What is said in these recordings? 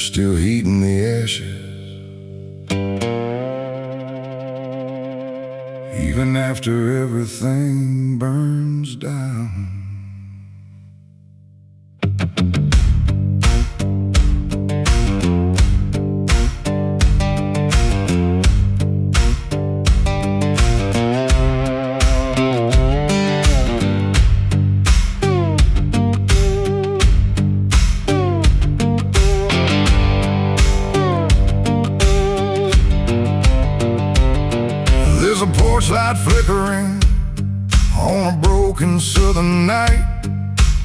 still heating the ashes, even after everything burns down. There's a porch light flickering on a broken southern night,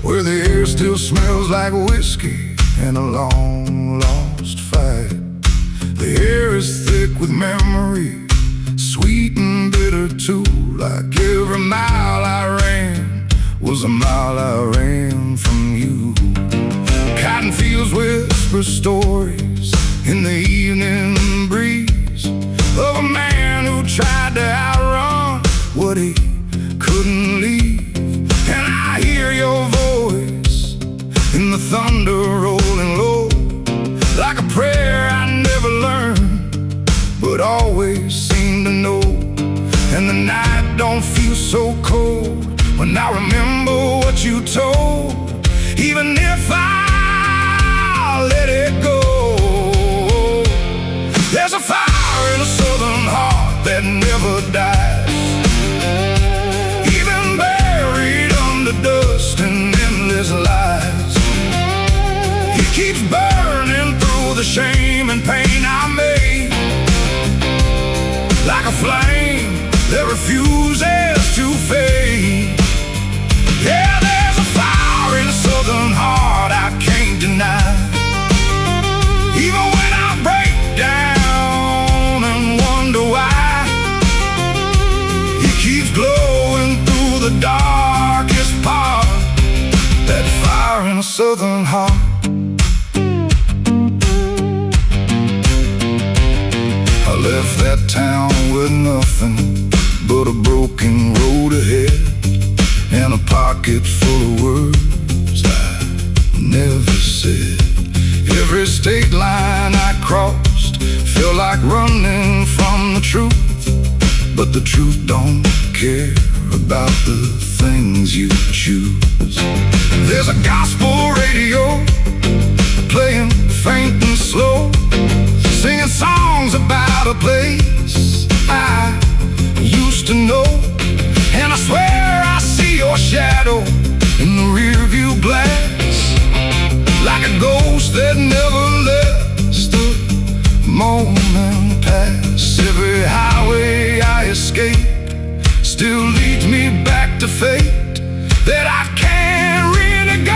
where the air still smells like whiskey and a long lost fight. The air is thick with memory, sweet and bitter too. Like every mile I ran was a mile I ran from you. Cotton fields whisper stories in the evening breeze of a man who tried to outrun what he couldn't leave. And I hear your voice in the thunder rolling low, like a prayer I never learned, but always seem to know. And the night don't feel so cold when I remember what you told, even if I let it go. There's a fire in a southern heart that never dies, even buried under dust and endless lies. It keeps burning through the shame and pain I made, like a flame that refuses to fade. Yeah, there's a fire in a southern heart I can't deny, even when I break down and wonder why. It keeps glowing through the darkest part, that fire in a southern heart. I left that town with nothing but a broken road ahead, and a pocket full of words I never said. Every state line I crossed felt like running from the truth, but the truth don't care about the things you choose. There's a gospel radio playing faint and slow, singing songs about a place I used to know. And I swear I see your shadow in the rearview glass, like a ghost that never lets the moment pass. Every highway I escape still leads me back to fate that I can't renegotiate.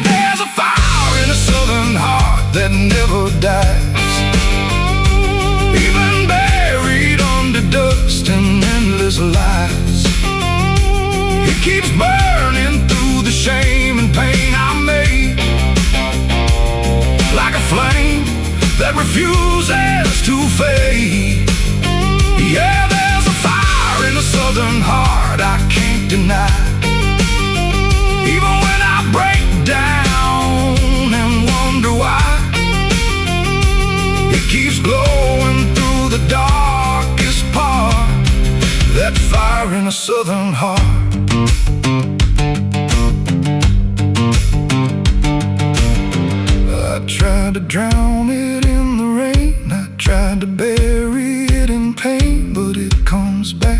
There's a fire in a southern heart that never dies, even buried under dust and endless lies. It keeps burning through the shame and pain I made, like a flame that refuses to fade. Yeah, there's a fire in a southern heart I can't deny, even when I break down and wonder why. It keeps glowing through the darkest part, that fire in a southern heart. I tried to drown it in the rain, I tried to bury it in pain, but it comes back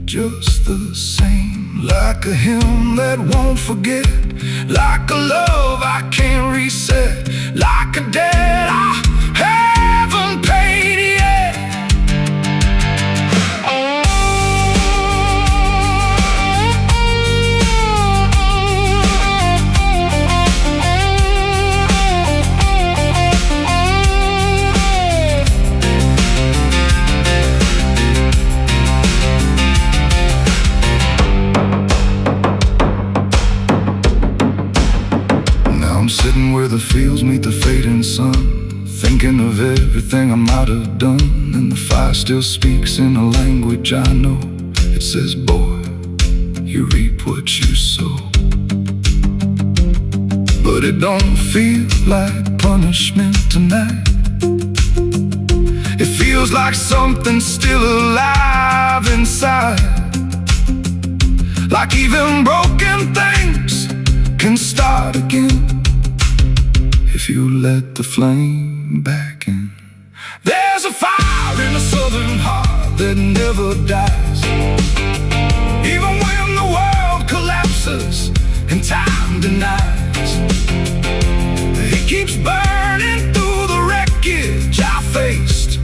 just the same, like a hymn that won't forget, like a love I can't reset, like a debt I haven't paid yet. Sitting where the fields meet the fading sun, thinking of everything I might have done, and the fire still speaks in a language I know. It says, boy, you reap what you sow. but it don't feel like punishment tonight. It feels like something's still alive inside, like even broken things can start again if you let the flame back in. There's a fire in the southern heart that never dies, even when the world collapses and time denies. It keeps burning through the wreckage I faced,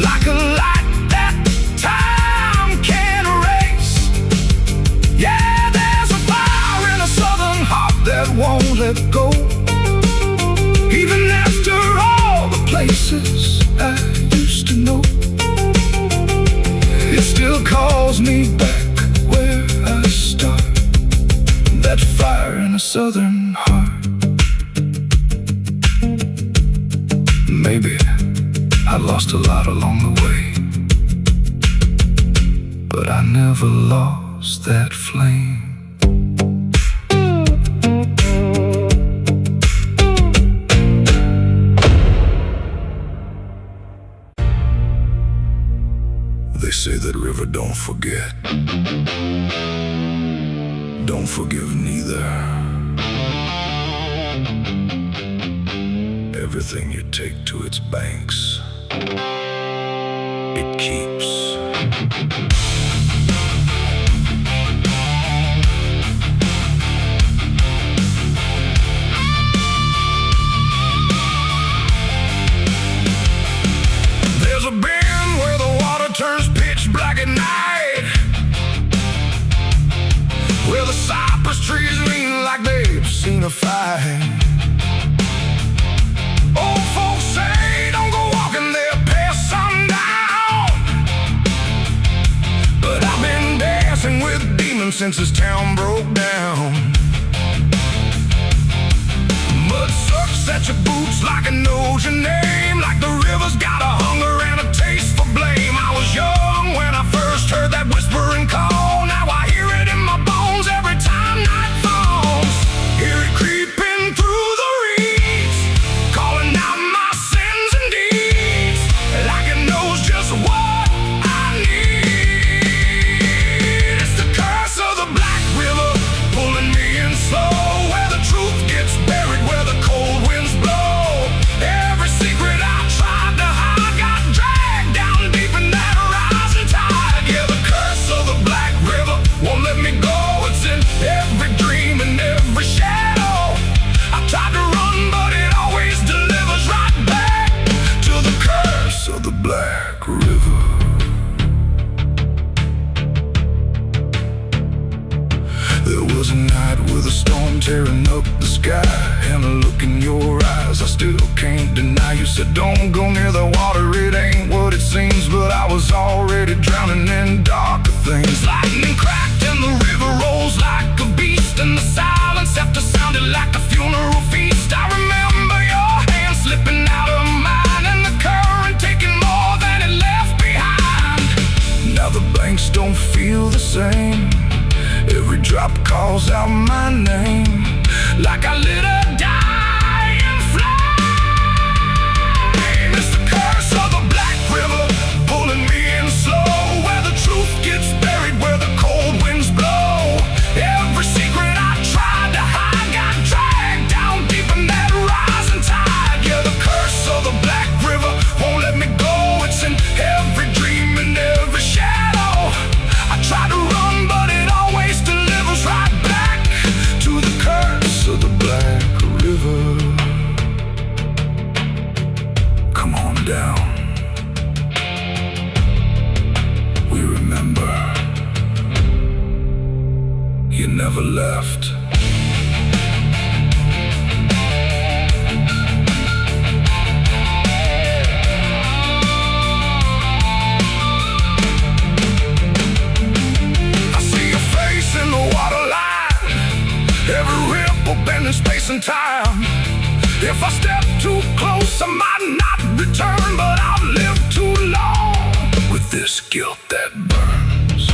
like a light that time can't erase. Yeah, there's a fire in a southern heart that won't let go, even after all the places I used to know. It still calls me back where I start, that fire in a southern heart. Maybe I lost a lot along the way, but I never lost that flame. They say that river don't forget, don't forgive neither. Everything you take to its banks, it keeps. There's a bend where the water turns pitch black at night, where the cypress trees lean like they've seen a fight. Old folks say don't go walking there past sundown, but I've been dancing with demons since this town broke down. Mud sucks at your boots like it knows your name, like the river's got a hunger and a taste for blame. I was young when I first heard that whispering call. Now I hear it in my bones every time night falls. Hear it creeping through the reeds, calling out my sins and deeds, like it knows just what I need. It's the curse of the Black River, pulling me in slow, where the truth gets buried, where the cold winds blow. Every secret I tried to hide got dragged down deep in that rising tide. Yeah, the curse of the Black River won't let me go. It's in every dream and every shadow. I tried to run, but it always delivers right back to the curse of the Black River. There was a night with a storm tearing up the sky, and a look in your eyes I still can't deny. You said don't go near the water, it ain't what it seems, but I was already drowning in darker things. Lightning cracked and the river rolls like a beast, and the silence after sounded like a funeral feast. I remember your hand slipping out of mine, and the current taking more than it left behind. Now the banks don't feel the same, every drop calls out my name, like I lit a dying flame. It's the curse of the Black River, pulling me in slow, where the truth gets buried, where the cold winds blow. Every secret I tried to hide got dragged down deep in that rising tide. Yeah, the curse of the Black River won't let me go. It's in every dream and every shadow. I try to run, but it always delivers right back to the curse of the Black River. Come on down, we remember you never left. I see your face in the water line, every ripple bending space and time. If I step too close, I might not return, but I've lived too long with this guilt that burns.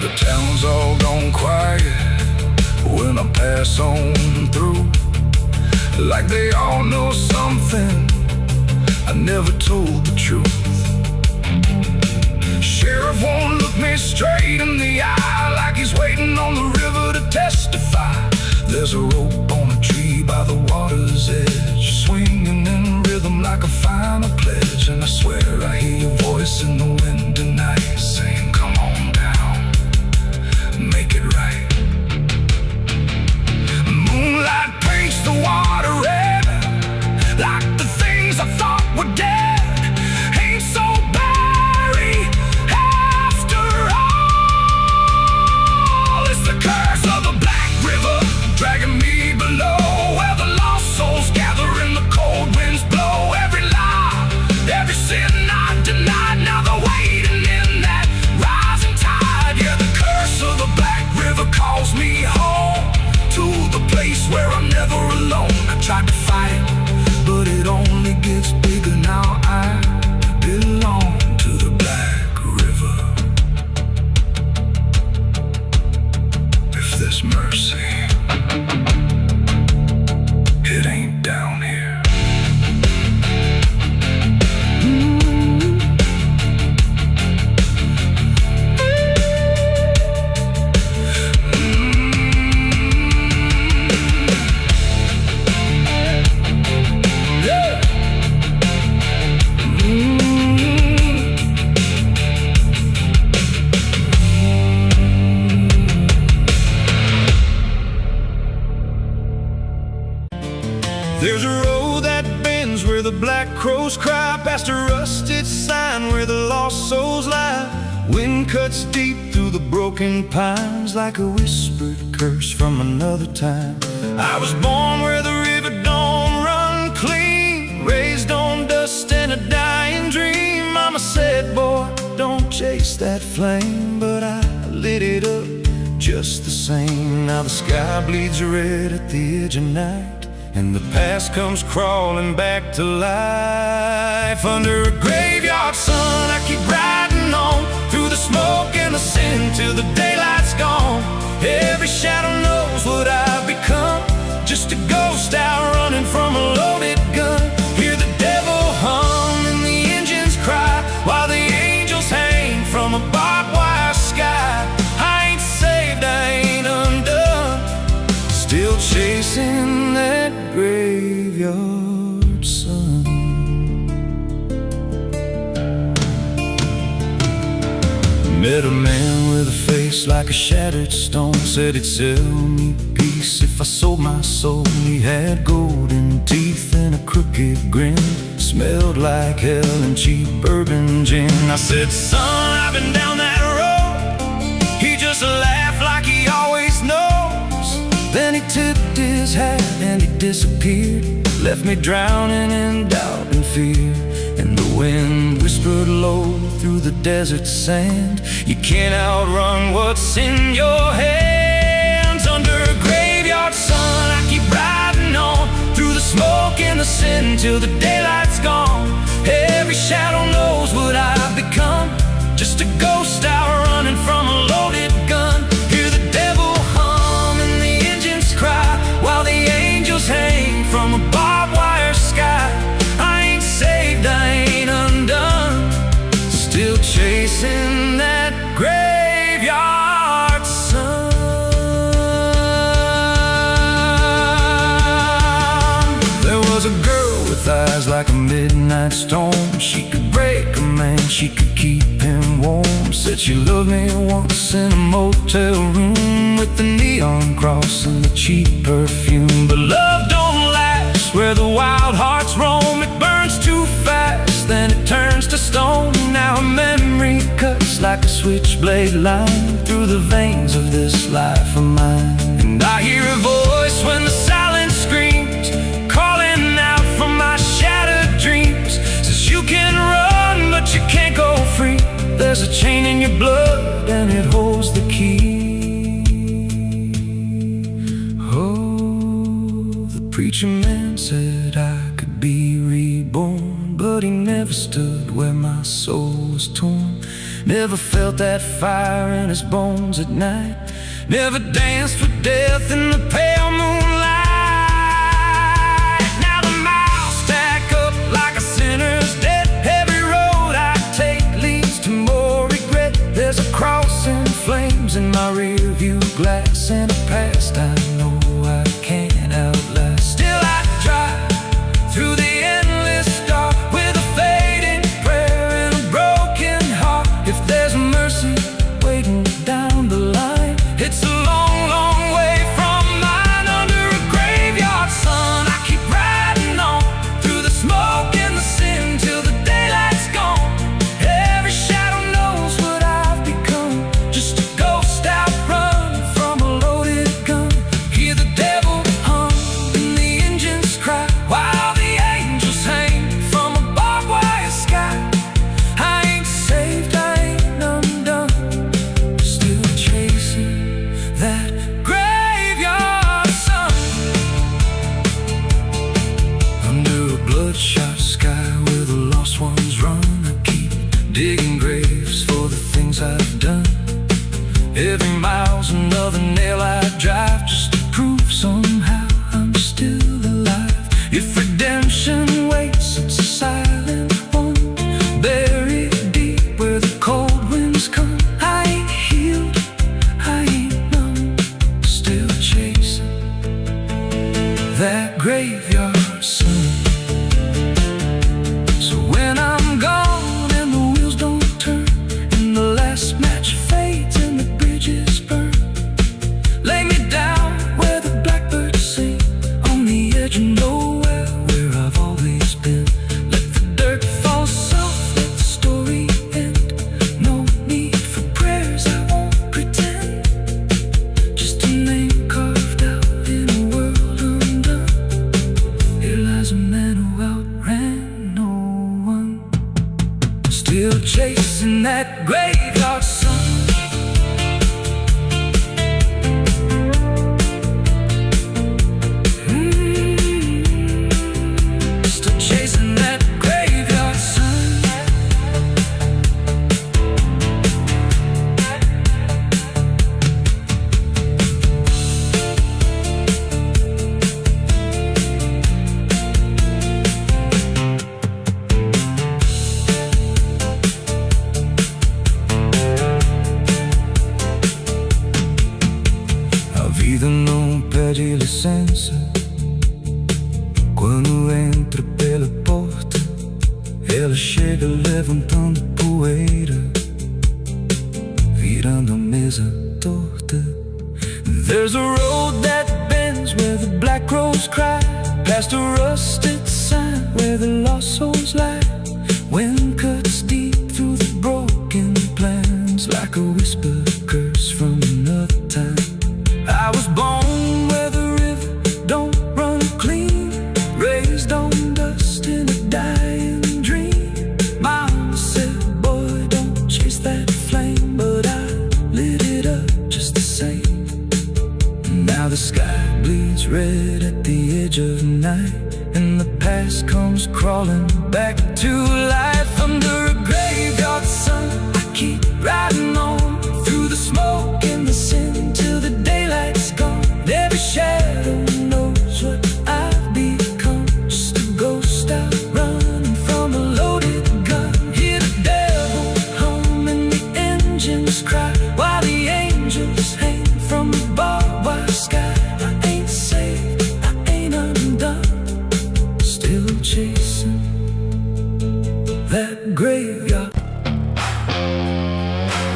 The town's all gone quiet when I pass on through, like they all know something I never told the truth. Sheriff won't look me straight in the eye, like he's waiting on the river to testify. There's a rope on a tree by the water's edge, swinging in rhythm like a final pledge. And I swear I hear your voice in the wind tonight, saying, come on down, make it right. Moonlight paints the water red, like the things I thought were dead ain't so buried after all. It's the curse of the Black River dragging me below, where the lost souls gather and the cold winds blow. Every lie, every sin I denied, now they're waiting in that rising tide. Yeah, the curse of the Black River calls me home, to the place where I'm never alone. I tried to fight, but it only gets bigger now. I belong to the Black River. If there's mercy, it ain't down here. There's a road that bends where the black crows cry, past a rusted sign where the lost souls lie. Wind cuts deep through the broken pines, like a whispered curse from another time. I was born where the river don't run clean, raised on dust and a dying dream. Mama said, boy, don't chase that flame, but I lit it up just the same. Now the sky bleeds red at the edge of night, and the past comes crawling back to life. Under a graveyard sun, I keep riding on, through the smoke and the sin till the daylight's gone. Every shadow knows what I've become, just a ghost out running from a loaded gun. Hear the devil hum and the engines cry, while the angels hang from a barbed wire sky. I ain't saved, I ain't undone, still chasing that graveyard sun. Met a man with a face like a shattered stone, said he'd sell me peace if I sold my soul. He had golden teeth and a crooked grin, smelled like hell and cheap bourbon gin. I said, son, I've been down that road. He just laughed like he always knows. Then he tipped his hat and he disappeared, left me drowning in doubt and fear. And the wind whispered low through the desert sand, you can't outrun what's in your hands. Under a graveyard sun, I keep riding on, through the smoke and the sin till the daylight's gone. Every shadow knows what I've become, just a ghost out running from a loaded gun. Hear the devil hum and the engines cry, while the angels hang from a barbed wire sky. I ain't saved, I ain't undone, still chasing that graveyard sun. There was a girl with eyes like a midnight storm, she could break a man, she could keep him warm. Said she loved me once in a motel room, with the neon cross and the cheap perfume. But love don't last where the wild hearts roam, it burns too fast, then it turns to stone. Now a memory cuts like a switchblade line through the veins of this life of mine. And I hear a voice when the silence screams, calling out from my shattered dreams. Says you can run, but you can't go free. There's a chain in your blood and it holds the key. Oh, the preacher man said I could be reborn, but he never stood where my soul was torn. Never felt that fire in his bones at night. Never danced with death in the pale moonlight. Now the miles stack up like a sinner's debt. Every road I take leads to more regret. There's a cross in flames in my rear view glass, and a past I know I can't outlast. Still I drive through the endless dark with a fading prayer and a broken heart. If there's mercy waiting down the line, it's a long, long way from mine. Under a graveyard sun, I keep riding on through the smoke and the sin till the daylight's gone. Every shadow knows what I've become, just a ghost out running from a loaded gun. Hear the devil hum and the engines cry while the angels hang from a barbed wire sky. I ain't saved, I ain't undone, still chasing that graveyard sun. Under a bloodshot sky where the lost ones run, I keep digging graves for the things I've done. Every mile's another nail I drive just to prove somehow I'm still alive. If redemption waits, it's a silent one, buried deep where the cold winds come. I ain't healed, I ain't numb, still chasing that graveyard sun. So when I'm gone and the wheels don't turn, and the last match fades and the bridges burn, lay me down where the blackbirds sing, on the edge of nowhere where I've always been. Let the dirt fall soft, let the story end. No need for prayers, I won't pretend. Just a name carved out in a world undone. Here lies a man who outran no one, still chasing that graveyard sun. Still chasing that graveyard sun. A vida não pede licença quando entra pela porta. Ela chega levantando poeira, virando a mesa torta. There's a road that bends where the black crows cry, past a rusted sign where the lost souls lie. Wind cuts deep through the broken plans like a whispered curse from another time. I was born where the river don't run clean, raised on dust in a dying dream. Mama said, boy, don't chase that flame, but I lit it up just the same. Now the sky bleeds red at the edge of night, and the past comes crawling back to life. Under a graveyard sun, I keep riding on through the smoke and the sin till the daylight's gone. Every shadow knows what I've become, just a ghost out running from a loaded gun. Hear the devil hum and the engines cry while the angels hang from the barbed wire sky. I ain't saved, I ain't undone, still chasing that graveyard.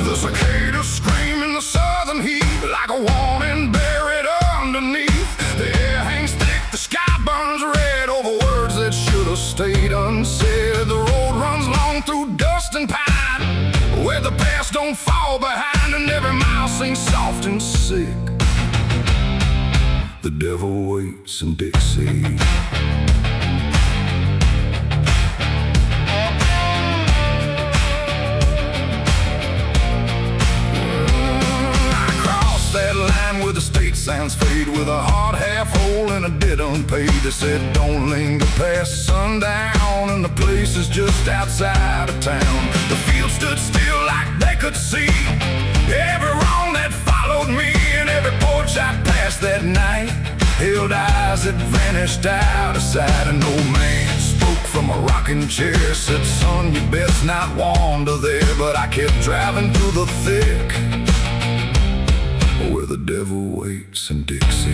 The cicadas scream in the southern heat like a warning buried underneath. The air hangs thick, the sky burns red over words that should have stayed unsaid. The road runs long through dust and pine, where the past don't fall behind, and every mile seems soft and sick. The devil waits in Dixie. That line time with the state signs fade, with a heart half whole and a debt unpaid. They said don't linger past sundown, and the place is just outside of town. The field stood still like they could see every wrong that followed me, and every porch I passed that night held eyes that vanished out of sight. An old man spoke from a rocking chair, said, son, you best not wander there. But I kept driving through the thick, where the devil waits in Dixie.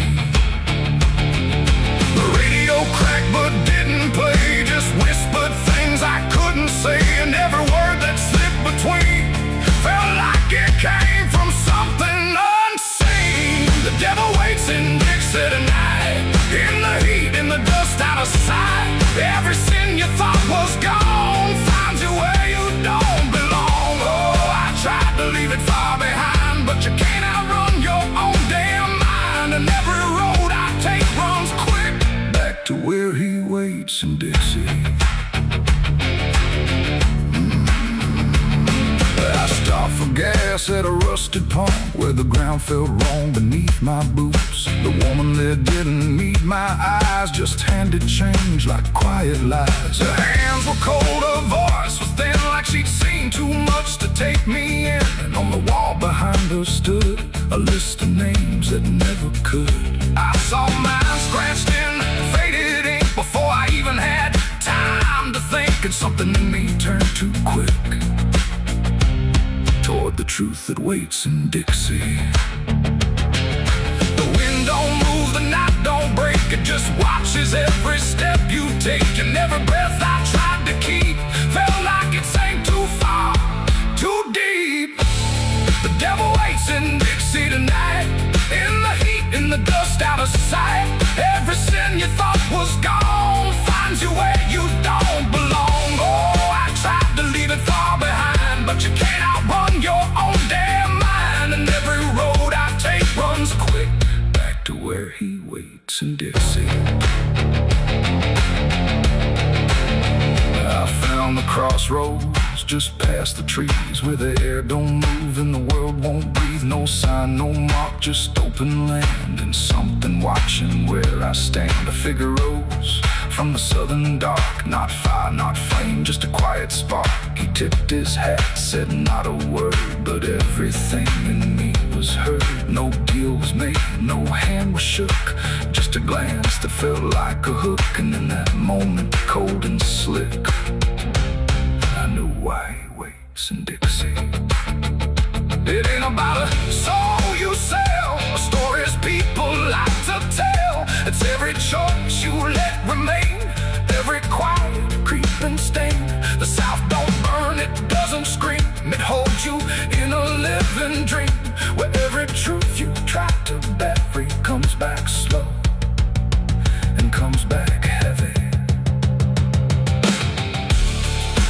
The radio cracked but didn't play, just whispered things I couldn't say, and every word that slipped between felt like it came from something unseen. The devil waits in Dixie tonight, in the heat, in the dust, out of sight. Every sin you thought was gone finds you where you don't belong. Oh, I tried to leave it far behind, but you can't outrun your own damn mind. And every road I take runs quick back to where he waits in Dixie. I stopped for gas at a rusted pump where the ground felt wrong beneath my boots. The woman there didn't meet my eyes, just handed change like quiet lies. Her hands were cold, her voice was thin, like she'd seen too much to take me in. And on the wall behind her stood a list of names that never could. I saw mine scratched in faded ink before I even had time to think, and something in me turned too quick toward the truth that waits in Dixie. The wind don't move, the night don't break, it just watches every step you take. And every breath I tried to keep felt like it sank too far, too deep. The devil waits in Dixie tonight, in the heat, in the dust, out of sight. Every sin you thought was gone finds you where you don't belong. Oh, I tried to leave it far behind, but you can't outrun your own damn mind. And every road I take runs quick back to where he waits in Dixie. I found the crossroads just past the trees, where the air don't move and the world won't breathe. No sign, no mark, just open land, and something watching where I stand. A figure rose from the southern dark, not fire, not flame, just a quiet spark. He tipped his hat, said not a word, but everything in me was heard. No deal was made, no hand was shook, just a glance that felt like a hook. And in that moment, cold and slick, I knew why he waits in Dixie. It ain't about a soul you sell, or stories people like to tell. It's every choice you let remain, every quiet creeping stain. The South don't burn, it doesn't scream, it holds you in a living dream, where every truth you try to bury comes back slow and comes back heavy.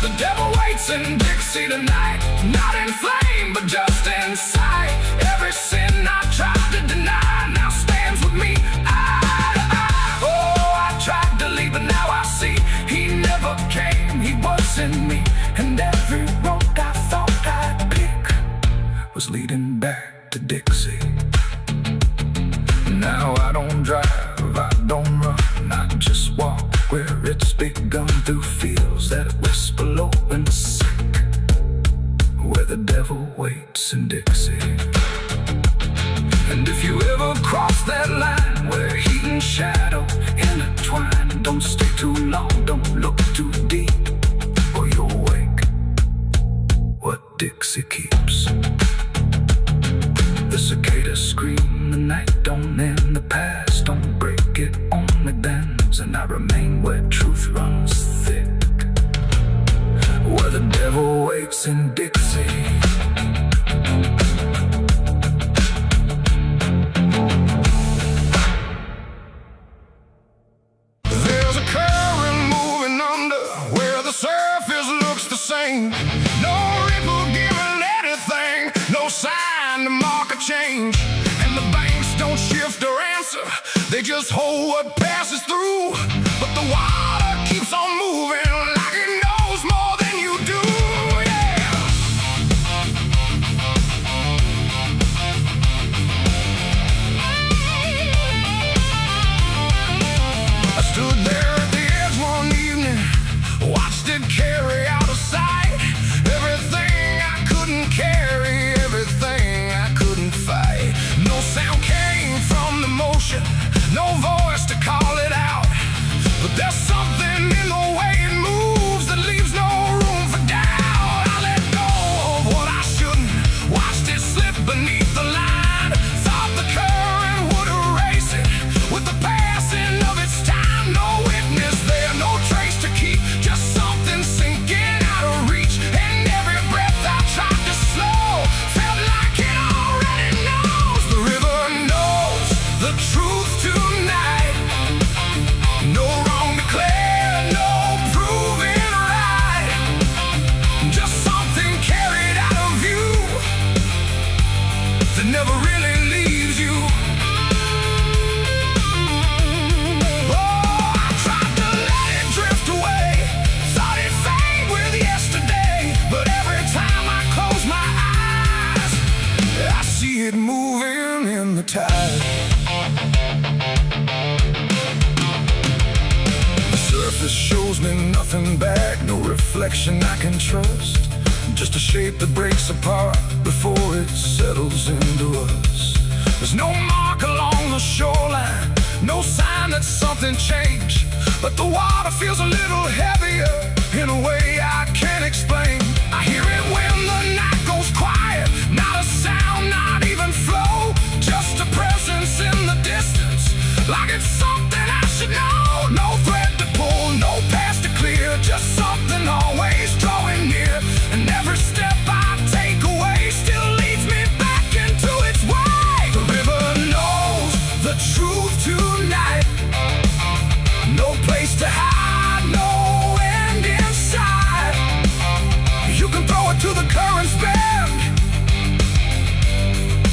The devil waits in Dixie tonight, not in flame, but just in sight. Every sin I tried to deny now stands with me eye to eye. Oh, I tried to leave, but now I see he never came, he was in me. And every road I thought I'd pick was leading back to Dixie. Now I don't drive, I don't run, I just walk where it's begun, through fields that whisper low and sick, where the devil waits in Dixie. And if you ever cross that line where heat and shadow intertwine, don't stay too long, don't look too deep, or you'll wake what Dixie keeps. The cicadas scream, the night don't end, the past don't break, it only bends. And I remain where truth runs thick, where the devil waits in Dixie. There's a current moving under, where the surface looks the same. No ripple giving anything, no sign to mark a change. And the banks don't shift or answer, they just hold what passes through. But the water keeps on moving like it knows more than you do, yeah. moving in the tide. The surface shows me nothing back, no reflection I can trust. Just a shape that breaks apart before it settles into us. There's no mark along the shoreline, no sign that something changed. But the water feels a little heavier in a way I can't explain. I hear it when the night goes quiet, not a sound, not even flow, just a presence in the distance, like it's something I should know. No thread to pull, no path to clear, just something always drawing near. And every step I take away still leads me back into its way. The river knows the truth tonight. No place to hide, no end in sight. You can throw it to the current's bend,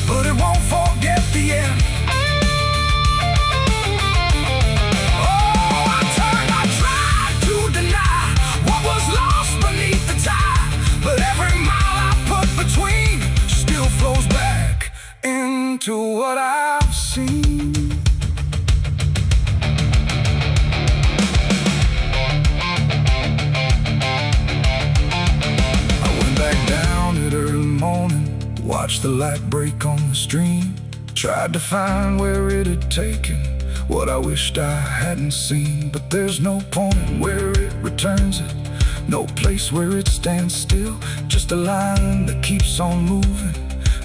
but it won't forget the end. Oh, I tried to deny what was lost beneath the tide, but every mile I put between still flows back into what I've seen. Watched the light break on the stream, tried to find where it had taken what I wished I hadn't seen. But there's no point where it returns it, no place where it stands still, just a line that keeps on moving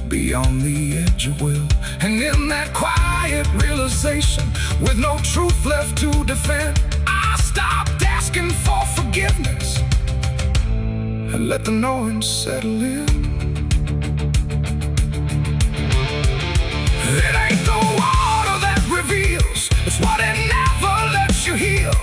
beyond the edge of will. And in that quiet realization, with no truth left to defend, I stopped asking for forgiveness and let the knowing settle in. It ain't the water that reveals, it's what it never lets you heal.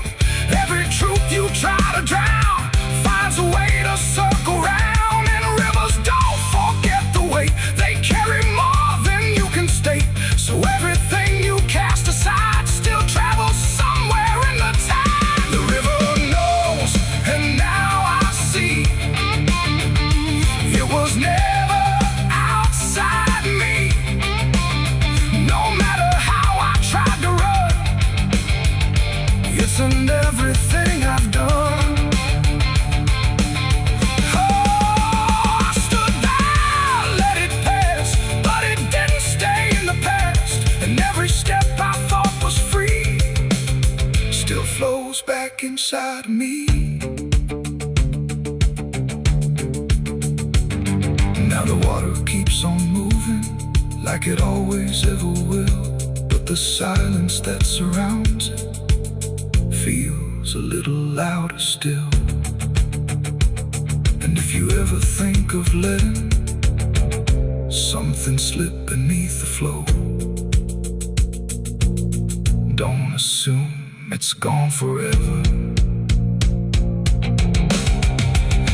Every truth you try to drown finds a way to circle round. And rivers don't forget the weight, they carry more than you can state. So everything you cast aside still travels somewhere in the tide. The river knows, and now I see, it was never outside me. And everything I've done. Oh, I stood there, let it pass, but it didn't stay in the past. And every step I thought was free still flows back inside me. Now the water keeps on moving like it always ever will, but the silence that surrounds it feels a little louder still. And if you ever think of letting something slip beneath the flow, don't assume it's gone forever.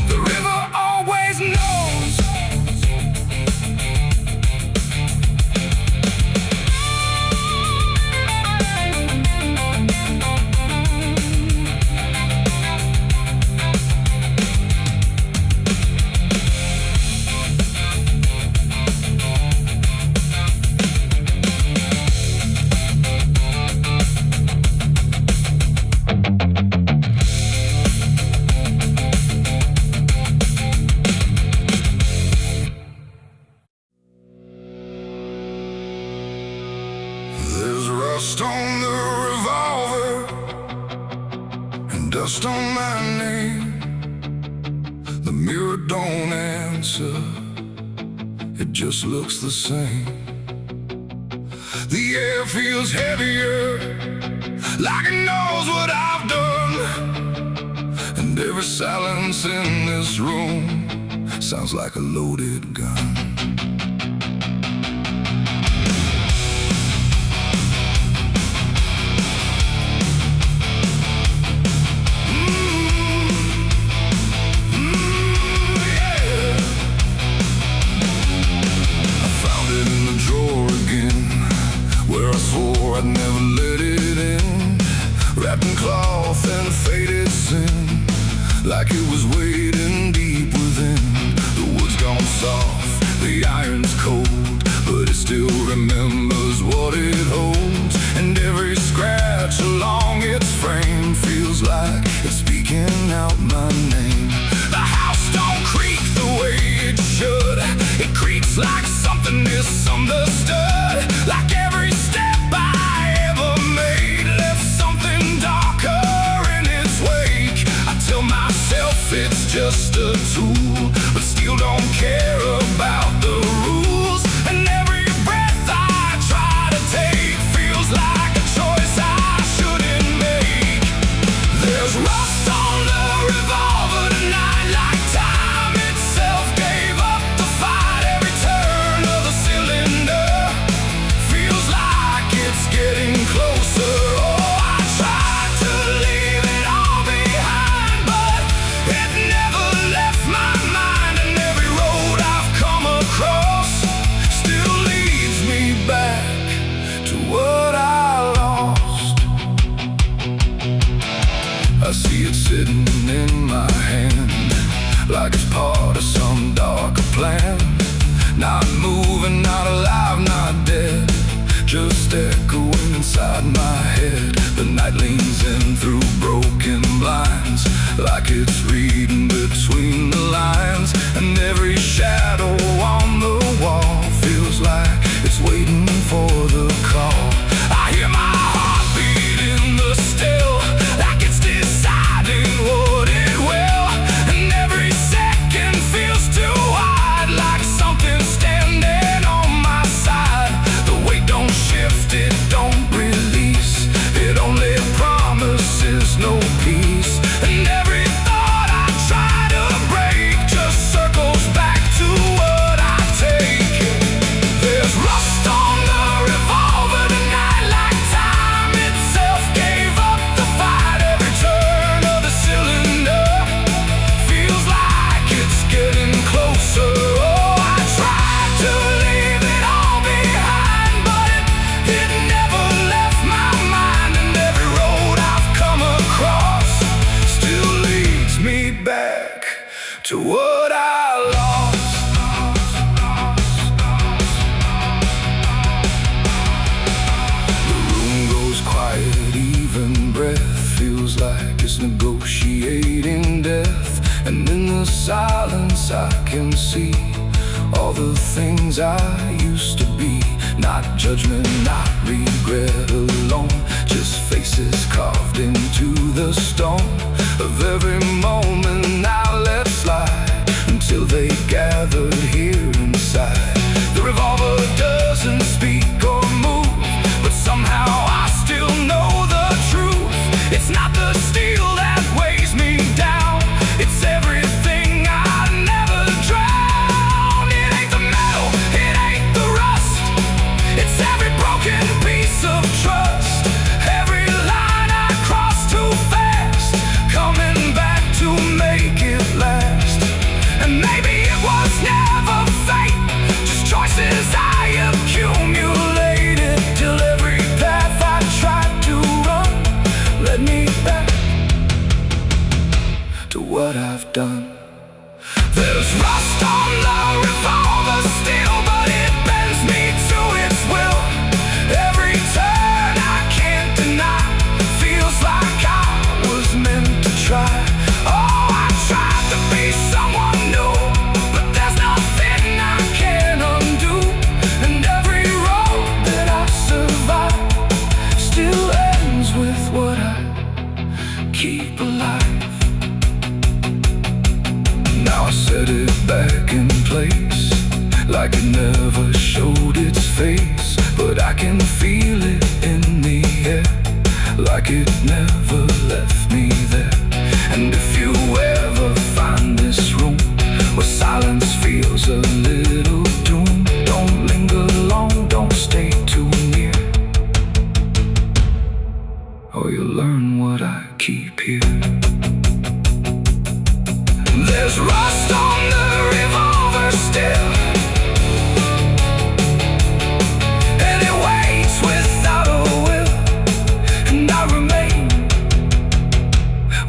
The river always knows. Rust on the revolver and dust on my name. The mirror don't answer, it just looks the same. The air feels heavier, like it knows what I've done. And every silence in this room sounds like a loaded gun. I'd never let it in, wrapped in cloth and faded sin, like it was waiting deep within. The wood's gone soft, the just a tool, but still don't care about the rules. And every breath I try to take feels like a choice I shouldn't make. There's rust on the revolver tonight, like time itself gave up the fight. Every turn of the cylinder feels like it's getting closer. Oh, I tried to leave it all behind, but it never left my mind. And every road I've come across still leads me back to what I lost. I see it sitting in my hand, like it's part of some darker plan. Not moving, not alive, not dead, just echoing inside my head. The night leans in through broken blinds, like it's reading between the lines. And every shadow on the wall feels like it's waiting for the call. I hear my heart beat in the still, like it's deciding what it will. And every second feels too wide, like something's standing on my side. The weight don't shift, it don't release, it only promises no peace. And every thought I try to break just circles back to what I take. There's rust on the revolver tonight, like time itself gave up the fight. Every turn of the cylinder feels like it's getting closer. Oh, I tried to leave it all behind, but it never left my mind. And every road I've come across still leads me back to what I lost. The room goes quiet, even breath feels like it's negotiating death. And in the silence I can see all the things I used to be. Not judgment, not regret alone, just faces carved into the stone of every moment I let slide, until they gathered here inside. The revolver doesn't speak or move, but somehow I still know the truth. It's not the steel that weighs me down, it's everything I never drowned. It ain't the metal, it ain't the rust, it's every broken piece of trust. Every line I cross too fast, coming back to make it last. And maybe it was never fate, just choices I accumulated, till every path I tried to run led me back to what I've done. There's rust on the revolver still, but it bends me to its will. Every turn I can't deny feels like I was meant to try. Oh, I tried to be someone new, but there's nothing I can undo. And every road that I survive still ends with what I keep alive. Now I set it back in place, like it never showed its face. But I can feel it in the air, like it never left me there. And if you ever find this room where silence feels a little doom, don't linger long, don't stay too near, or you'll learn what I keep here. There's rust on the revolver still, and it waits without a will. And I remain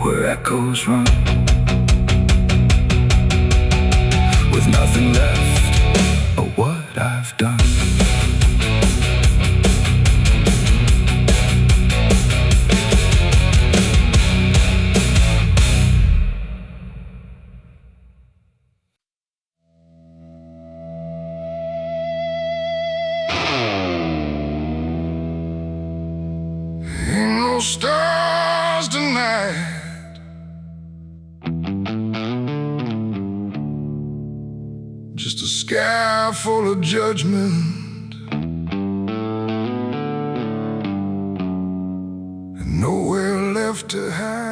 where echoes run, with nothing left of what I've done. Stars tonight, full of judgment and nowhere left to hide.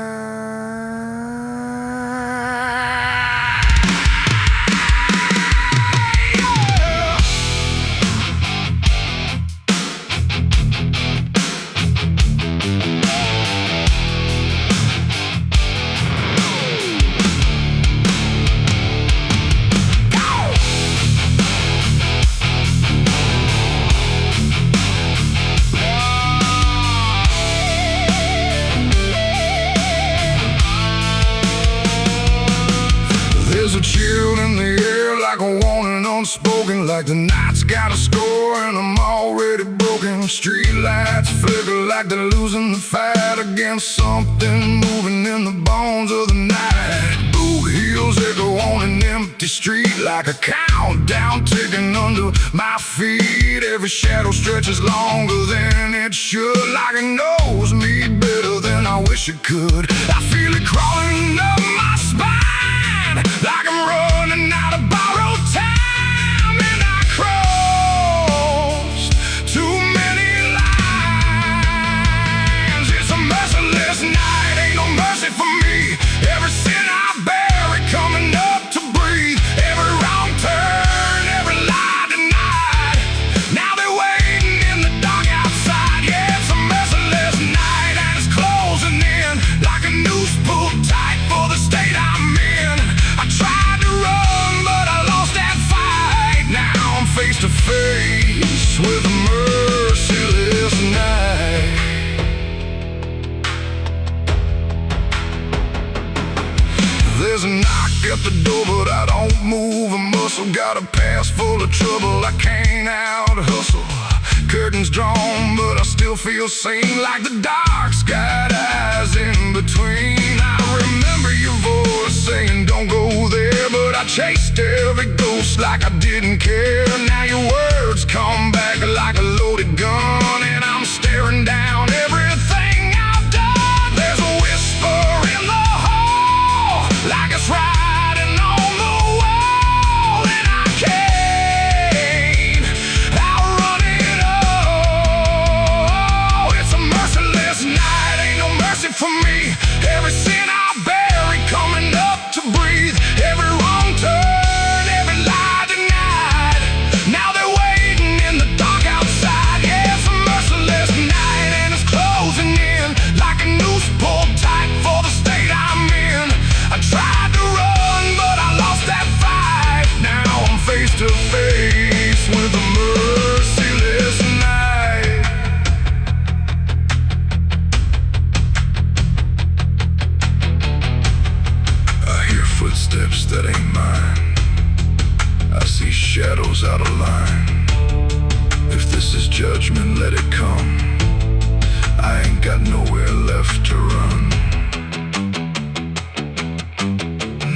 There's a chill in the air, like a warning unspoken, like the night's got a score and I'm already broken. Street lights flicker like they're losing the fight against something moving in the bones of the night. Boot heels echo on an empty street like a countdown ticking under my feet. Every shadow stretches longer than it should, like it knows me better than I wish it could. I feel it crawling up my spine, like I'm running out of borrowed time, and I crossed too many lines. It's a merciless night, ain't no mercy for me. Every sin I bury coming up to breathe. Every wrong turn, every lie denied. Now they're waiting in the dark outside. Yeah, it's a merciless night and it's closing in like a noose pulled tight for the state I'm in. I tried to run, but I lost that fight. Now I'm face to face with a merciless night. There's a knock at the door, but I don't move a muscle. Got a past full of trouble, I can't out-hustle. Curtains drawn, but I still feel sane, like the dark's got eyes in between. I remember your voice saying don't go there, but I chased every ghost like I didn't care. Now your words come back like a loaded gun, and I'm staring down everything I've done. There's a whisper in the hall, like it's riding on the wall, and I can't outrun it all. It's a merciless night, ain't no mercy for me. Every sin I bury coming up to breathe. Every wrong turn, every lie denied. Now they're waiting in the dark outside. Yeah, it's a merciless night and it's closing in like a noose pulled tight for the state I'm in. I tried to run, but I lost that fight. Now I'm face to face with a merciless night. I hear footsteps that ain't mine. I see shadows out of line. If this is judgment, let it come. I ain't got nowhere left to run.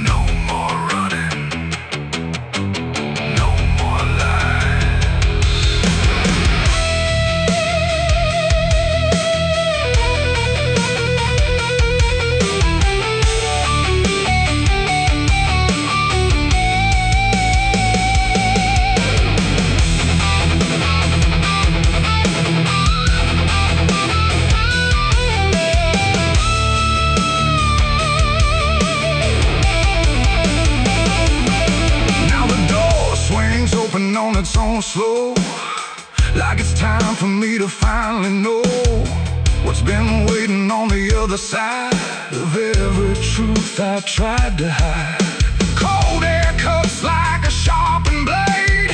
No more running. No more lies. Now the door swings open on its own slow, like it's time for me to finally know what's been waiting on the other side of every truth I tried to hide. Cold air cuts like a sharpened blade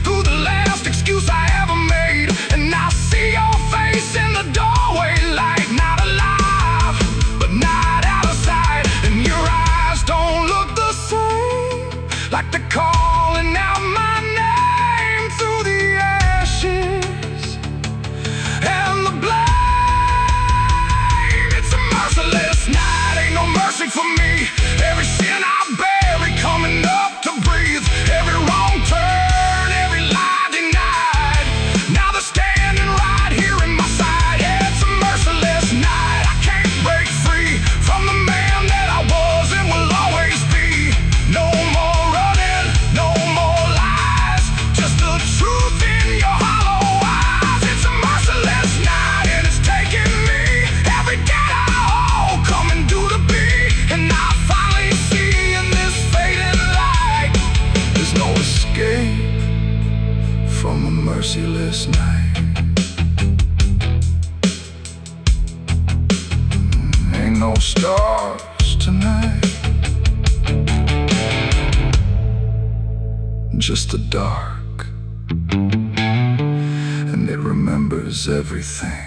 through the last excuse I ever made, and I see your face in the doorway, like not alive, but not out of sight. And your eyes don't look the same, like they're calling out my name through the ashes and the blame. It's a merciless night, ain't no mercy for me. Every sin I stars tonight, just the dark, and it remembers everything.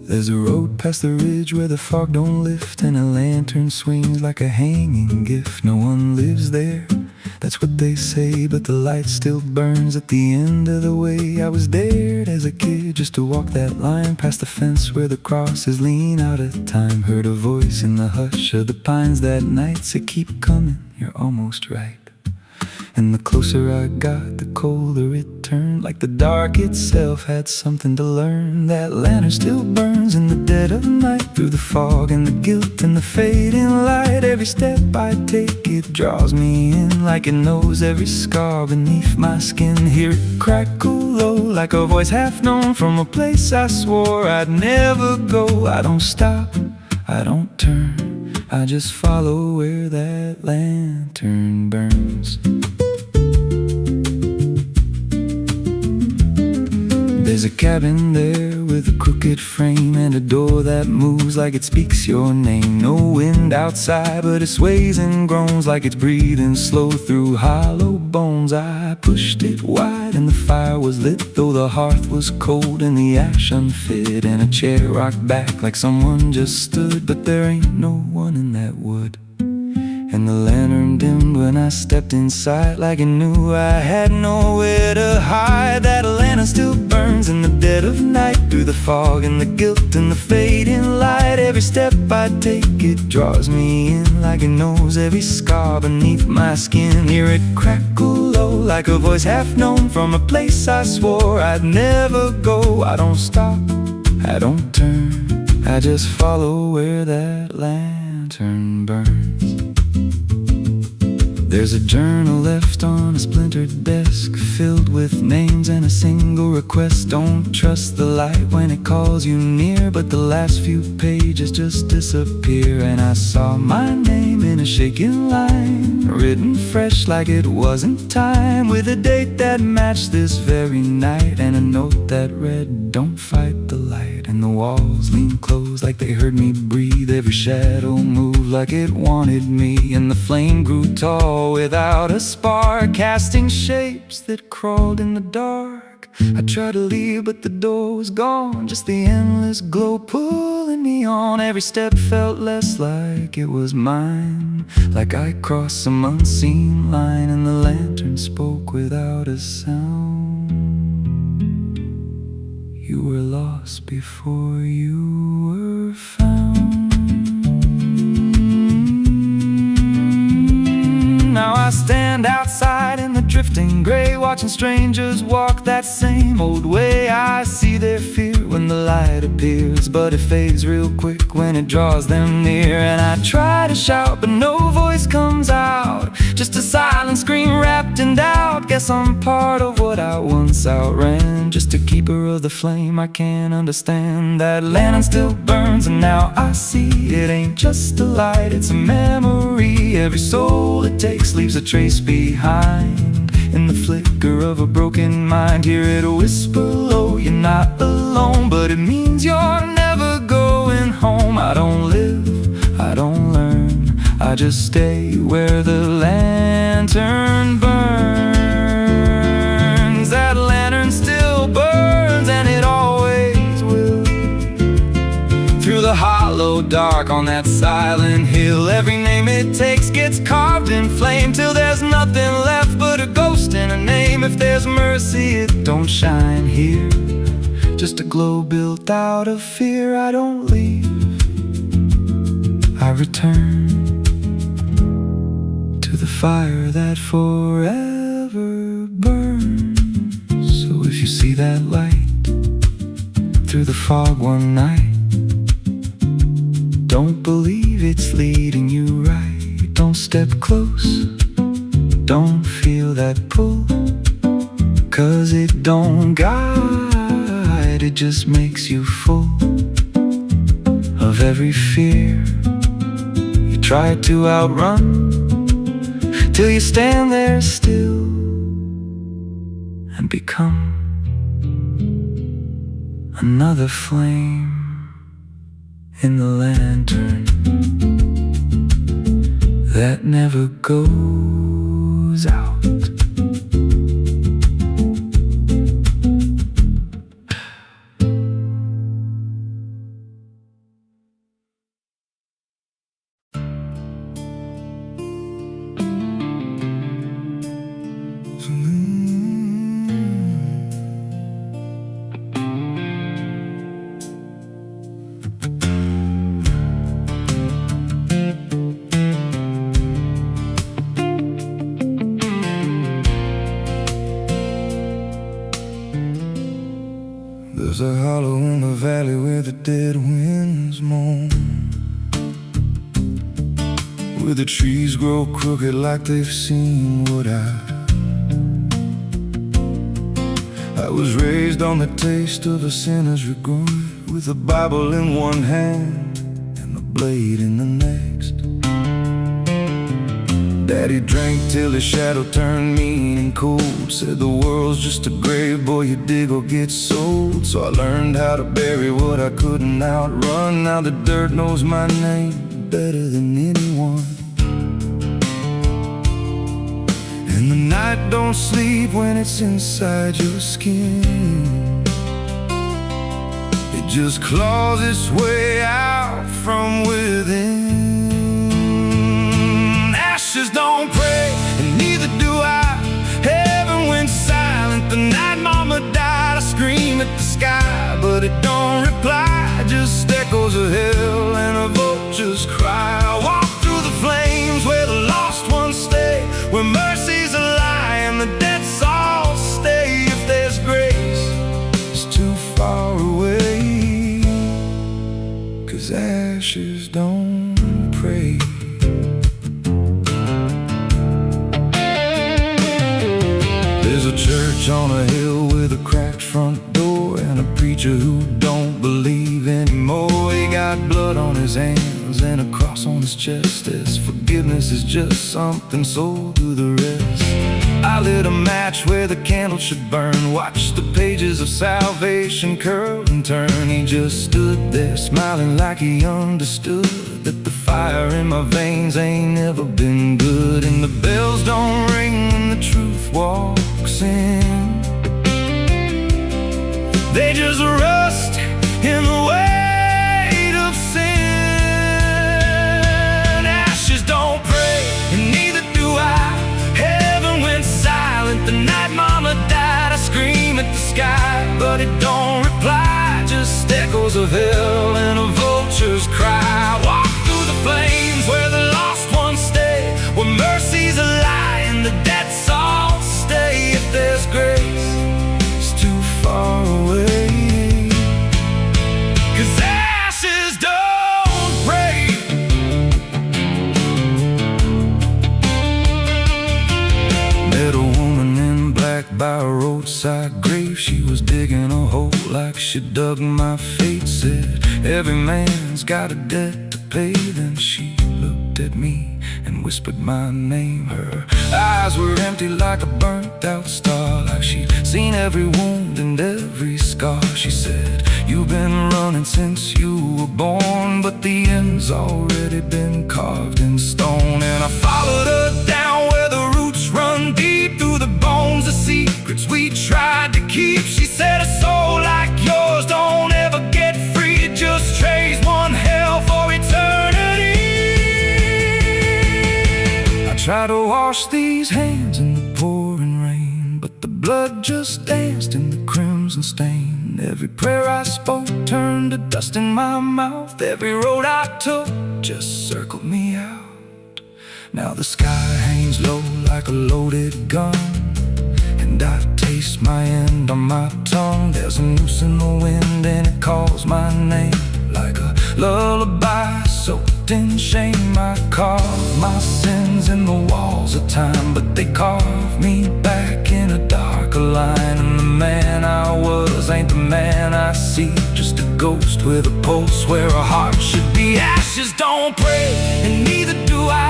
There's a road past the ridge where the fog don't lift, and a lantern swings like a hanging gift. No one lives there, that's what they say, but the light still burns at the end of the way. I was dared as a kid just to walk that line past the fence where the crosses lean out of time. Heard a voice in the hush of the pines that night said, keep coming, you're almost right. And the closer I got, the colder it turned, like the dark itself had something to learn. That lantern still burns in the dead of night, through the fog and the guilt and the fading light. Every step I take, it draws me in, like it knows every scar beneath my skin. Hear it crackle low, like a voice half known from a place I swore I'd never go. I don't stop, I don't turn, I just follow where that lantern burns. There's a cabin there with a crooked frame and a door that moves like it speaks your name. No wind outside, but it sways and groans like it's breathing slow through hollow bones. I pushed it wide and the fire was lit, though the hearth was cold and the ash unfit, and a chair rocked back like someone just stood. But there ain't no one in that wood. And the lantern dimmed when I stepped inside, like it knew I had nowhere to hide. That lantern still burns in the dead of night, through the fog and the guilt and the fading light. Every step I take, it draws me in, like it knows every scar beneath my skin. Hear it crackle low, like a voice half known from a place I swore I'd never go. I don't stop, I don't turn, I just follow where that lantern burns. There's a journal left on a splintered desk, filled with names and a single request. Don't trust the light when it calls you near, but the last few pages just disappear. And I saw my name in a shaking line, written fresh like it wasn't time, with a date that matched this very night, and a note that read, don't fight the light. And the walls leaned close like they heard me breathe, every shadow moved like it wanted me, and the flame grew tall without a spark, casting shapes that crawled in the dark. I tried to leave, but the door was gone, just the endless glow pulling me on. Every step felt less like it was mine, like I crossed some unseen line, and the lantern spoke without a sound. You were lost before you were found. Now I stand outside in the drifting gray, watching strangers walk that same old way. I see their fear when the light appears, but it fades real quick when it draws them near. And I try to shout, but no voice comes out, just a silent scream wrapped in doubt. Guess I'm part of what I once outran, just a keeper of the flame I can't understand. That lantern still burns, and now I see it ain't just a light, it's a memory. Every soul it takes leaves a trace behind, in the flicker of a broken mind. Hear it whisper low, you're not alone, but it means you're never going home. I don't live, I don't learn, I just stay where the lantern burns. That lantern still burns, and it always will, through the hollow dark on that silent hill. Every name it takes gets carved in flame, till there's nothing left but a ghost and a name. If there's mercy, it don't shine here, just a glow built out of fear. I don't leave, I return to the fire that forever burns. So if you see that light through the fog one night, don't believe it's leading you right. Don't step close, don't feel that pull. 'cause it don't guide, it just makes you full of every fear you try to outrun, till you stand there still and become another flame in the lantern that never goes out. There's a hollow in the valley where the dead winds moan, where the trees grow crooked like they've seen what I was raised on the taste of a sinner's regret, with a Bible in one hand and a blade in the next. Daddy drank till his shadow turned mean and cold, said the world's just a grave, boy, you dig or get sold. So I learned how to bury what I couldn't outrun. Now the dirt knows my name better than anyone. And the night don't sleep when it's inside your skin. It just claws its way out from within. Ashes don't pray, and neither do I. Heaven went silent the night mama died. I scream at the sky, but it don't reply, just echoes of hell and a vulture's cry. I walk through the flames where the lost ones stay, where mercy's a lie and the dead souls stay. If there's grace, it's too far away, 'cause ashes don't pray. There's a church on a hill with a cracked front door, and a preacher who don't believe anymore. He got blood on his hands and a cross on his chest, as forgiveness is just something sold to the rest. I lit a match where the candle should burn, watched the pages of salvation curl and turn. He just stood there smiling like he understood that the fire in my veins ain't never been good. And the bells don't ring when the truth walks in, they just rust in the weight of sin. Ashes don't pray, and neither do I. Heaven went silent the night mama died. I scream at the sky, but it don't reply, just echoes of hell and a vulture's cry. Walk through the flames where the lost ones stay, where mercy's a lie and the dead souls stay. If there's grace, it's too far away, 'cause ashes don't break. Met a woman in black by a roadside grave. She was digging a hole like she dug my fate. Said every man's got a debt to pay. Then she looked at me and whispered my name. Her eyes were empty like a burnt out star, like she'd seen every wound and every scar. She said, you've been running since you were born, but the end's already been carved in stone. And I followed her down where the roots run deep through the bones, the secrets we tried to keep. She said, a soul like yours don't ever get free, it just trades one hell for eternity. I try to wash these hands in the pouring rain, but the blood just danced in the crimson stain. Every prayer I spoke turned to dust in my mouth. Every road I took just circled me out. Now the sky hangs low like a loaded gun, and I taste my end on my tongue. There's a noose in the wind and it calls my name like a lullaby soaked in shame. I carve my sins in the walls of time, but they carve me back in a dark like a line, and the man I was ain't the man I see. Just a ghost with a pulse where a heart should be. Ashes don't pray, and neither do I.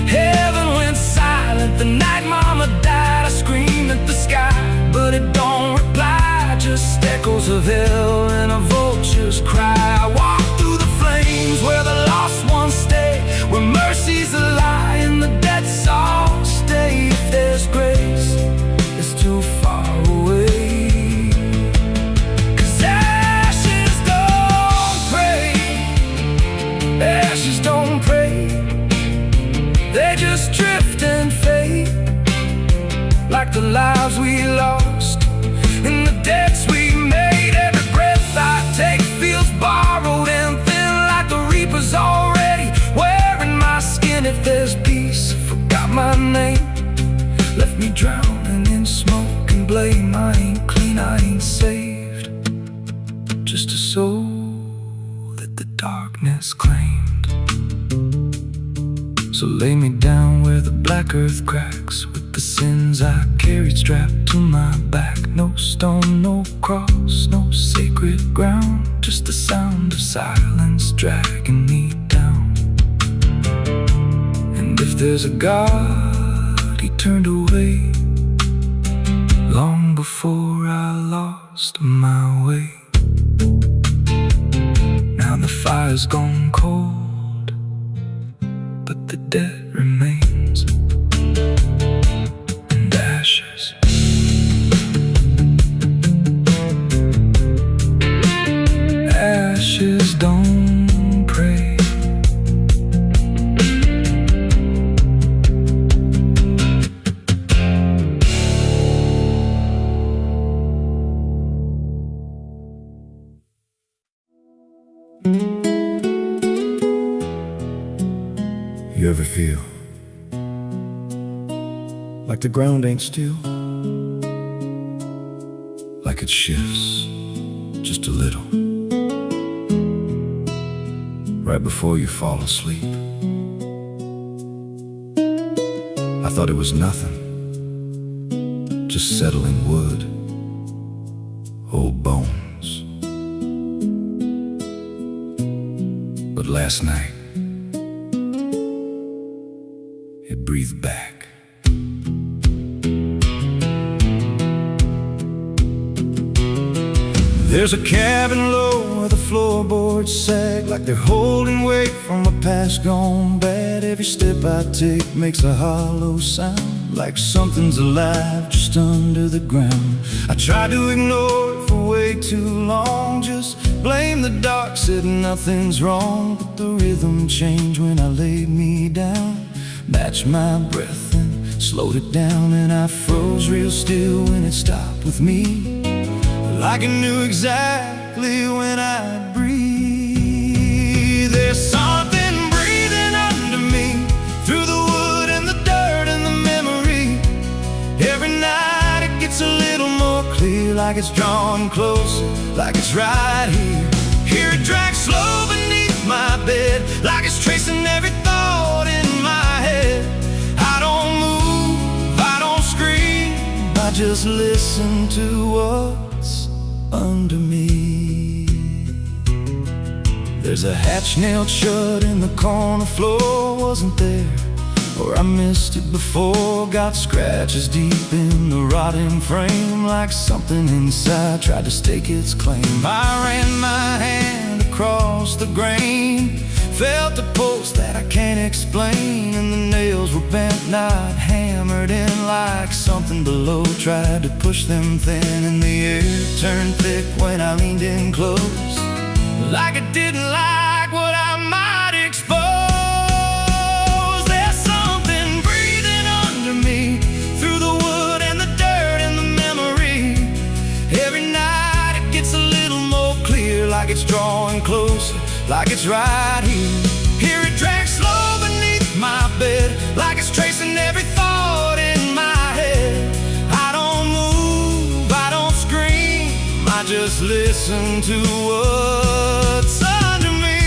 Heaven went silent the night mama died. I screamed at the sky, but it don't reply. Just echoes of hell and a vulture's cry. I walk through the flames where the lost ones stay, where mercy's a lie and the dead souls stay. If there's grace, it's too far away. 'Cause ashes don't pray, ashes don't pray. They just drift and fade, like the lives we lost and the debts we made. Every breath I take feels borrowed and thin, like the reaper's already wearing my skin. If there's peace, I forgot my name, left me drowning in smoke and blame. I ain't clean, I ain't saved, just a soul that the darkness claimed. So lay me down where the black earth cracks, with the sins I carried strapped to my back. No stone, no cross, no sacred ground, just the sound of silence dragging me down. And if there's a God, he turned away long before I lost my way. Now the fire's gone cold, but the debt remains, and ashes. Ashes don't pray. You ever feel like the ground ain't still, like it shifts just a little right before you fall asleep? I thought it was nothing, just settling wood, old bones. But last night it breathed back. There's a cabin low where the floorboards sag, like they're holding weight from a past gone bad. Every step I take makes a hollow sound, like something's alive just under the ground. I tried to ignore it for way too long, just blame the dark, said nothing's wrong. But the rhythm changed when I laid me down, matched my breath and slowed it down. And I froze real still when it stopped with me, like I knew exactly when I'd breathe. There's something breathing under me, through the wood and the dirt and the memory. Every night it gets a little more clear, like it's drawing closer, like it's right here. Hear it drag slow beneath my bed, like it's tracing every thought in my head. I don't move, I don't scream, I just listen to what's under me. There's a hatch nailed shut in the corner floor, wasn't there, or I missed it before. Got scratches deep in the rotting frame, like something inside tried to stake its claim. I ran my hand across the grain, felt a pulse that I can't explain, and the nails were bent, not hammered in, like something below tried to push them thin. And the air turned thick when I leaned in close, like it didn't like what I might expose. There's something breathing under me, through the wood and the dirt and the memory. Every night it gets a little more clear, like it's drawing closer, like it's right here. Hear it drag slow beneath my bed, like it's tracing every thought in my head. I don't move, I don't scream, I just listen to what's under me.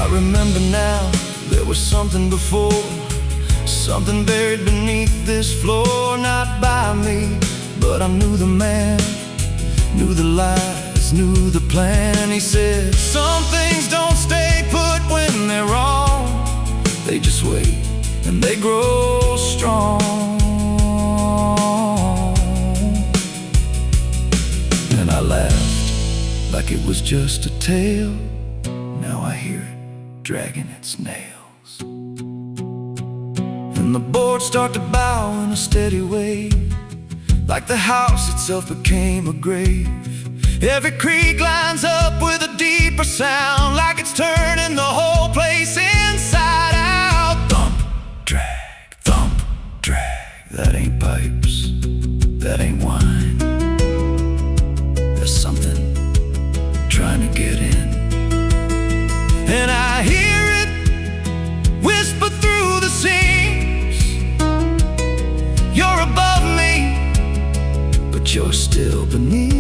I remember now, there was something before, something buried beneath this floor, not by me. But I knew the man, knew the lies, knew the plan. He said, some things don't stay put when they're wrong. They just wait and they grow strong. And I laughed like it was just a tale. Now I hear it dragging its nails. And the boards start to bow in a steady wave, like the house itself became a grave. Every creak lines up with a deeper sound, like it's turning the whole place inside out. Thump, drag, that ain't pipes, that ain't wine. There's something trying to get in. And I hear it whisper through the seams, you're above me, but you're still beneath.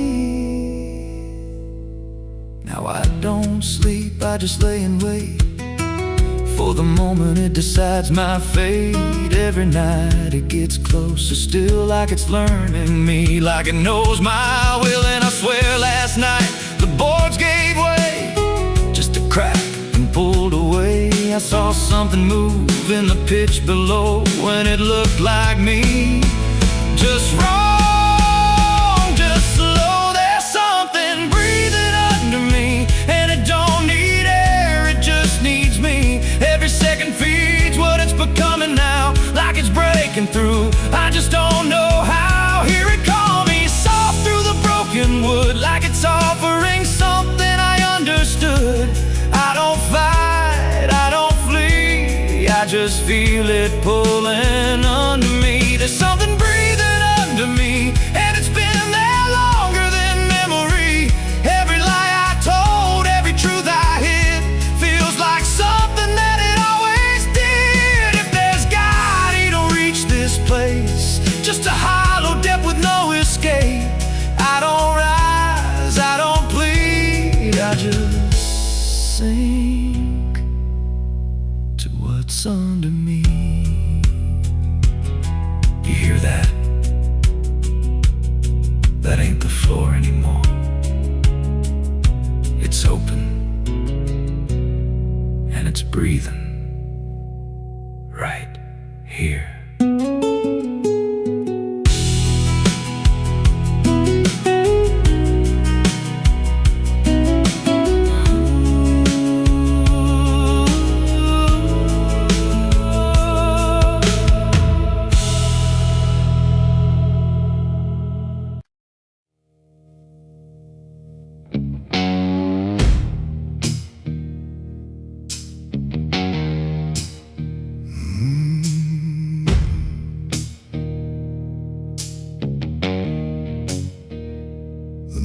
Now I don't sleep, I just lay and wait for the moment it decides my fate. Every night it gets closer still, like it's learning me, like it knows my will. And I swear last night the boards gave way, just a crack and pulled away. I saw something move in the pitch below, when it looked like me. Just wrong, just slow. There's something breathing under me, and it don't need air, it just needs me. Every second feeds what it's becoming now, like it's breaking through. I just don't know how. Here it calls me soft through the broken wood, like it's offering something I understood. I don't fight, I don't flee, I just feel it pulling under me. There's something breathing under me, and it's been there longer than memory. Every lie I told, every truth I hid, feels like something that it always did. If there's God, he don't reach this place, just a hollow depth with no escape. I don't rise, I don't plead, I just sink to what's under me. You hear that? That ain't the floor anymore. It's open, and it's breathing right here.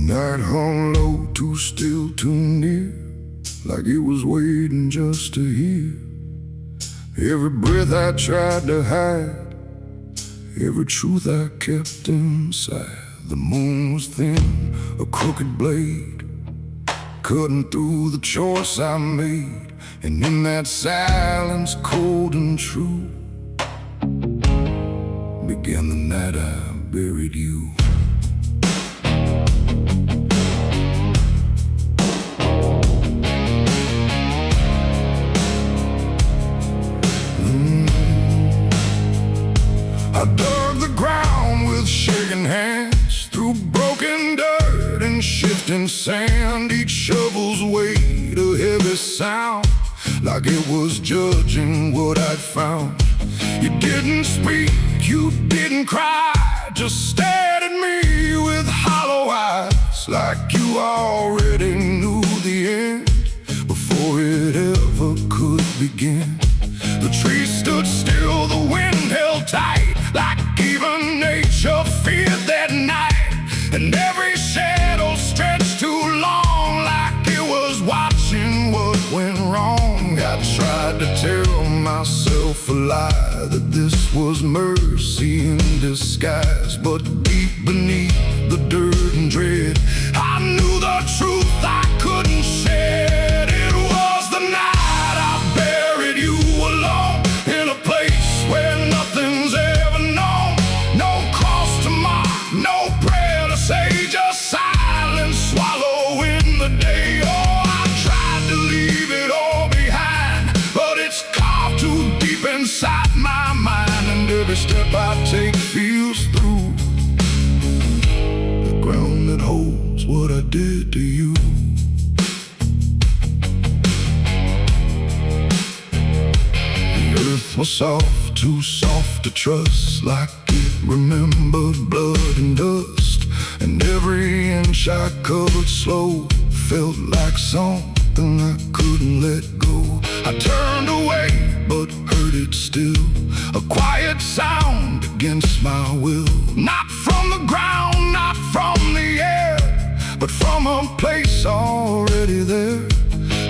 Night hung low, too still, too near, like it was waiting just to hear. Every breath I tried to hide, every truth I kept inside. The moon was thin, a crooked blade, cutting through the choice I made. And in that silence, cold and true, began the night I buried you. I dug the ground with shaking hands, through broken dirt and shifting sand. Each shovel's weight a heavy sound, like it was judging what I'd found. You didn't speak, you didn't cry, just stared at me with hollow eyes, like you already knew the end before it ever could begin. The trees stood still, the wind held tight, like even nature feared that night. And every shadow stretched too long, like it was watching what went wrong. I tried to tell myself a lie, that this was mercy in disguise. But deep beneath the dirt and dread, I knew the truth I couldn't shed. It was the night I buried you alone, in a place where inside my mind, and every step I take feels through the ground that holds what I did to you. The earth was soft, too soft to trust, like it remembered blood and dust. And every inch I covered slow felt like something I couldn't let go. I turned away, but heard it still, a quiet sound against my will. Not from the ground, not from the air, but from a place already there.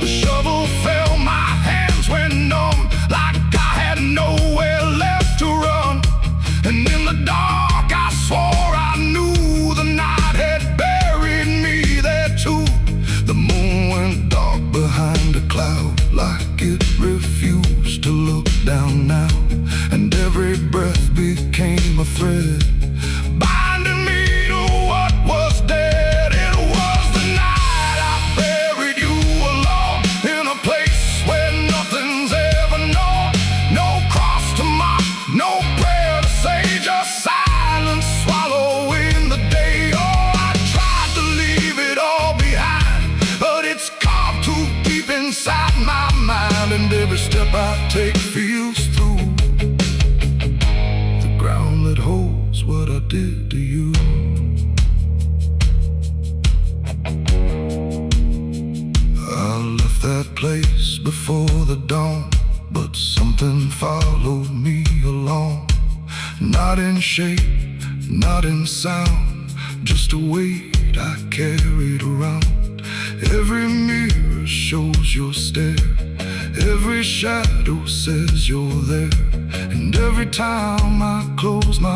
The shovel fell, my hands went numb, like I had nowhere left to run. And in the dark I swore I knew the night had buried me there too. The moon went dark behind a cloud, like it refused to look down now. And every breath became a thread, binding me to what was dead. It was the night I buried you alone, in a place where nothing's ever known. No cross to mark, no prayer to say, just silence swallowing the day. Oh, I tried to leave it all behind, but it's carved too deep inside my mind, and every step I take feels through the ground that holds what I did to you. I left that place before the dawn, but something followed me along. Not in shape, not in sound, just a weight I carried around. Every mirror shows your stare, every shadow says you're there. And every time I close my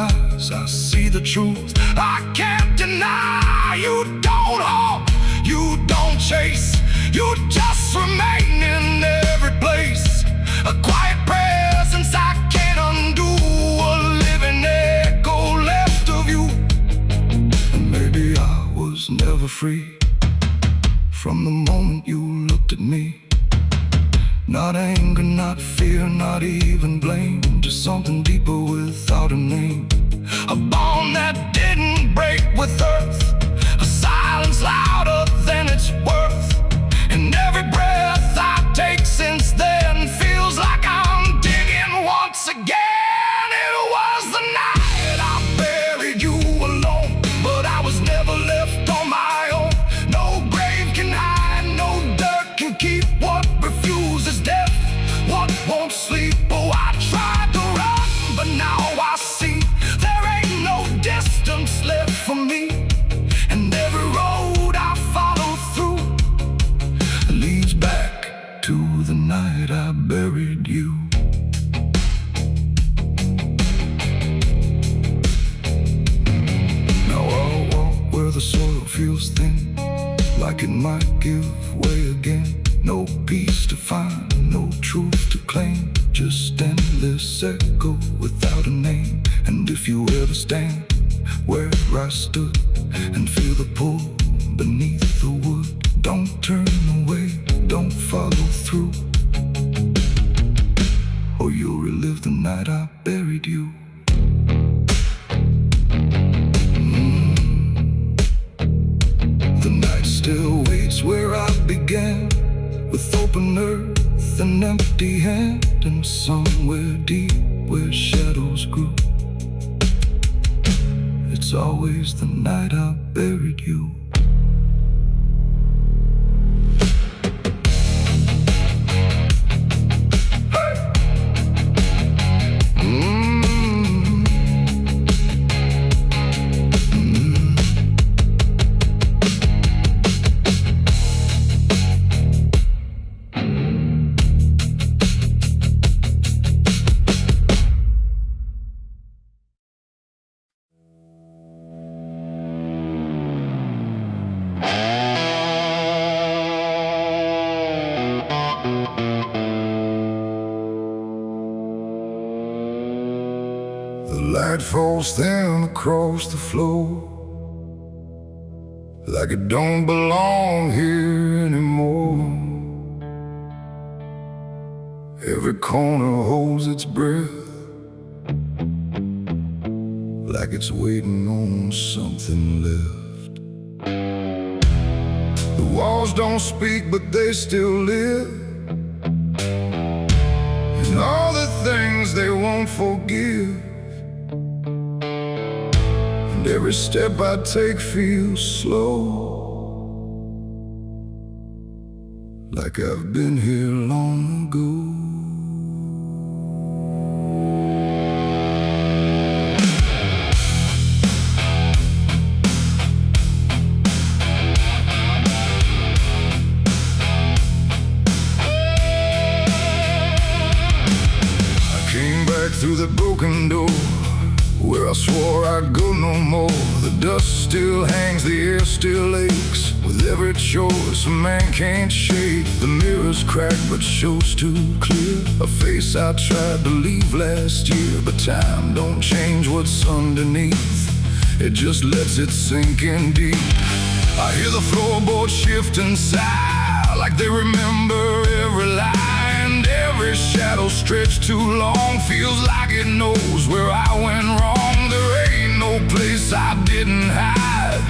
eyes, I see the truth I can't deny. You don't haunt, you don't chase, you just remain in every place. A quiet presence I can't undo, a living echo left of you. And maybe I was never free from the moment you looked at me. Not anger, not fear, not even blame, just something deeper without a name. A bond that didn't break with earth, a silence louder than its worth. And every breath I take since then feels like I'm digging once again. It was the night I buried you alone, but I was never left on my own. No grave can hide, no dirt can keep what refuses death, what won't sleep. Oh, I tried to run, but now I see there ain't no distance left for me. And every road I follow through leads back to the night I buried you. Now I'll walk where the soil feels thin, like it might give way again. No peace to find, no truth to claim, just endless echo without a name. And if you ever stand where I stood and feel the pull beneath the wood, don't turn away, don't follow through, or you'll relive the night I buried you. The night still waits where I began, with open earth and empty hand, and somewhere deep where shadows grew, it's always the night I buried you. Light falls thin across the floor, like it don't belong here anymore. Every corner holds its breath, like it's waiting on something left. The walls don't speak, but they still live, and all the things they won't forgive. And every step I take feels slow, like I've been here long ago. Through the broken door, where I swore I'd go no more. The dust still hangs, the air still aches. With every choice a man can't shake. The mirror's cracked but shows too clear a face I tried to leave last year. But time don't change what's underneath, it just lets it sink in deep. I hear the floorboards shift and sigh, like they remember every lie. And every shadow stretched too long feels like it knows where I went wrong. There ain't no place I didn't hide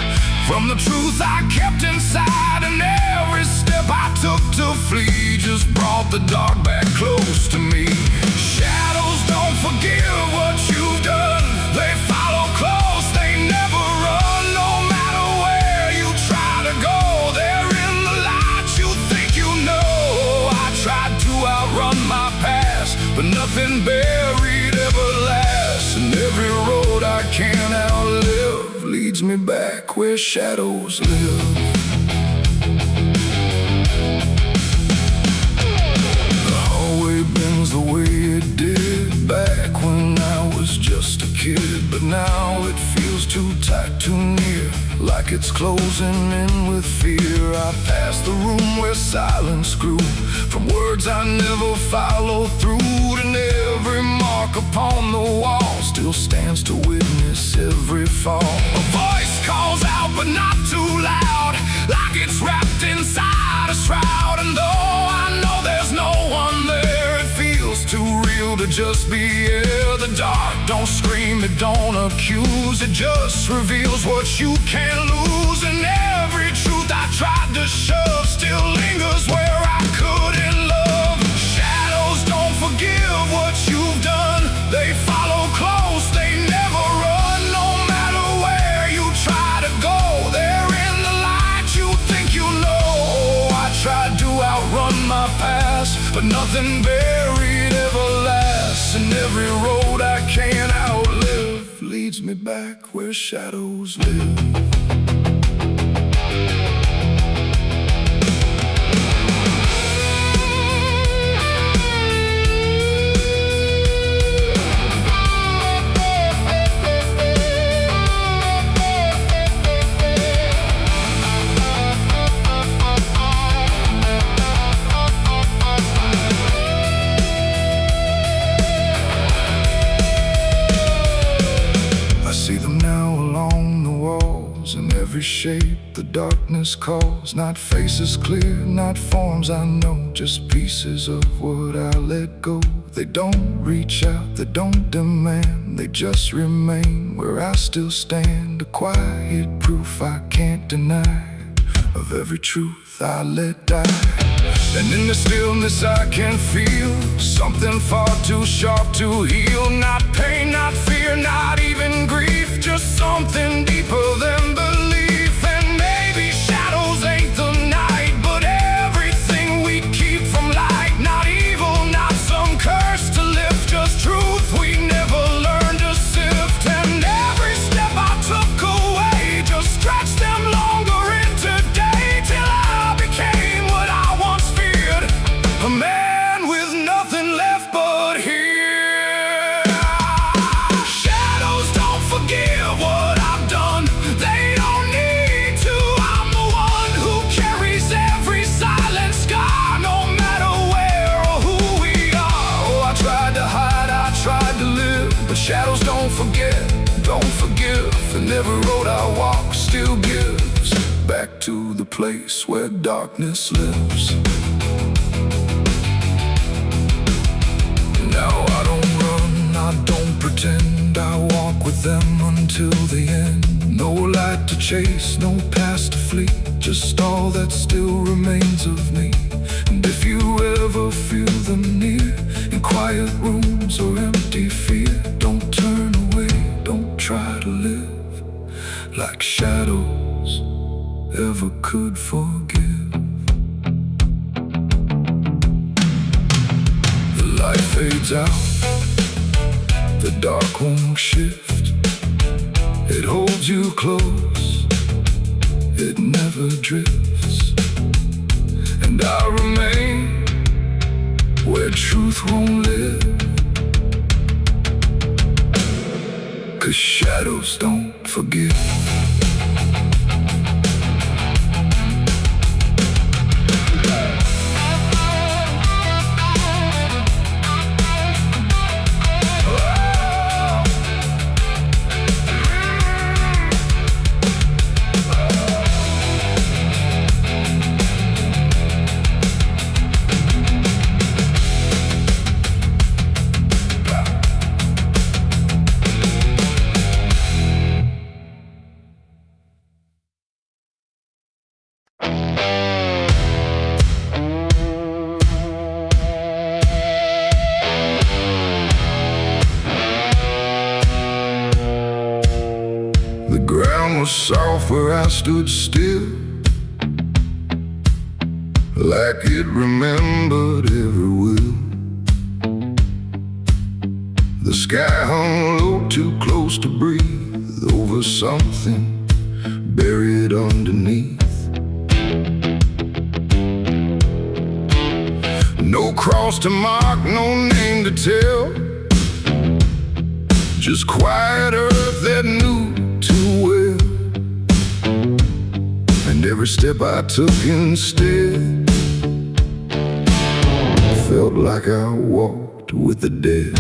from the truth I kept inside. And every step I took to flee just brought the dark back close to me. Shadows don't forgive what you've done, they follow close, they never run. No matter where you try to go, they're in the light you think you know. I tried to outrun my past, but nothing buried ever lasts. And every road I can't outlive leads me back where shadows live. The hallway bends the way it did back when I was just a kid. But now it feels too tight, too near, like it's closing in with fear. I passed the room where silence grew, from words I never followed through. And every mark upon the wall still stands to witness every fall. A voice calls out but not too loud, like it's wrapped inside a shroud. And though I know there's no one there, it feels too real to just be here. The dark don't scream, it don't accuse, it just reveals what you can't lose. And every truth I tried to shove still lingers where I couldn't love. Shadows don't forgive what you've done, they follow close, they never run. No matter where you try to go, they're in the light you think you know. I tried to outrun my past, but nothing buried ever lasts. And every road I can't outlive leads me back where shadows live. Every shape the darkness calls, not faces clear, not forms I know, just pieces of what I let go. They don't reach out, they don't demand, they just remain where I still stand. A quiet proof I can't deny of every truth I let die. And in the stillness I can feel something far too sharp to heal. Not pain, not fear, not even grief, just something deeper than belief. And maybe shadows ain't the night, but everything we keep from light. Not evil, not some curse to lift, just truth we never learned to sift. And every step I took away just stretched them longer into day, till I became what I once feared, a man with nothing left but here. Shadows don't forgive what I've done, they don't need to. I'm the one who carries every silent scar, no matter where or who we are. Oh, I tried to hide, I tried to live, but shadows don't forget, don't forgive. And every road I walk still gives back to the place where darkness lives. chase, no past to flee, just all that still remains of me. And if you ever feel them near, in quiet rooms or empty fear, don't turn away, don't try to live like shadows ever could forgive. The light fades out, the dark won't shift. It holds you close, it never drifts. And I remain where truth won't live, 'cause shadows don't forgive. The ground was soft where I stood still, like it remembered every will. The sky hung low, too close to breathe, over something buried underneath. No cross to mark, no name to tell, just quiet earth that knew too well. And every step I took instead felt like I walked with the dead.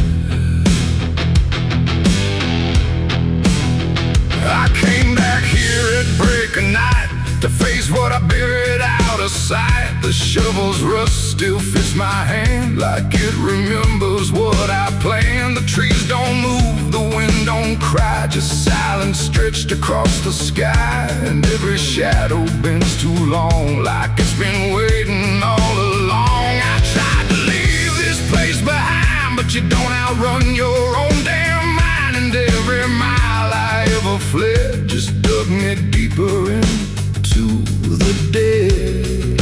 I came back here at break of night to face what I buried out of sight. The shovel's rust still fits my hand, like it remembers what I planned. The trees don't move, the wind don't cry, just silence stretched across the sky. And every shadow bends too long, like it's been waiting all along. I tried to leave this place behind, but you don't outrun your own damn mind. And every mile I ever fled just dug me deeper into the dead.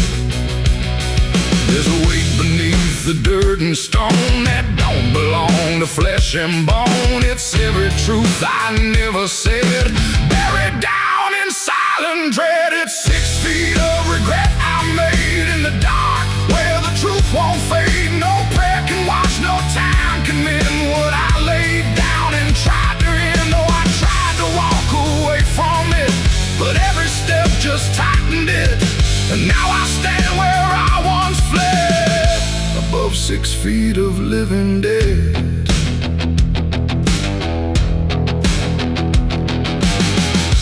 There's a weight beneath the dirt and stone that don't belong to flesh and bone. It's every truth I never said, buried down in silent dread. It's 6 feet of regret I made in the dark, where the truth won't fade. No prayer can wash, no time can mend what I laid down and tried to end. Oh, I tried to walk away from it, but every step just tightened it. And now I stand where I once fled, above 6 feet of living dead.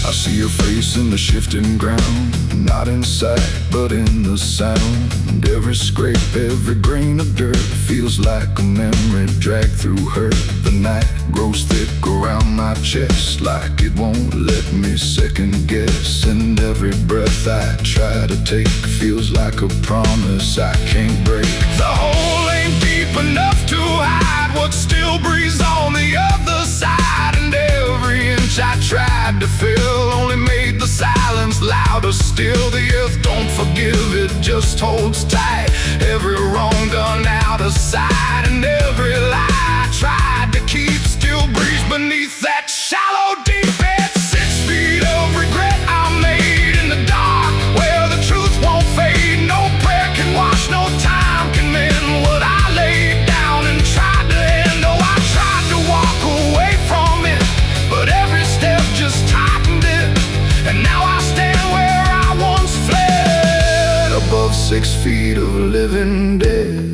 I see your face in the shifting ground, not in sight, but in the sound. Every scrape, every grain of dirt feels like a memory dragged through hurt. The night grows thick around my chest, like it won't let me second guess. And every breath I try to take feels like a promise I can't break. The hole ain't deep enough to hide what still breathes on the other side. And every inch I tried to fill only made the silence louder still. The earth don't forgive, it just holds tight. Every wrong done out of sight, and every lie I tried to keep still breathes beneath that shallow deep end. 6 feet of regret I made in the dark, where the truth won't fade. No prayer can wash, no time can mend what I laid down and tried to end. Oh, I tried to walk away from it, but every step just tightened it. And now I stand where I once fled, above 6 feet of living dead.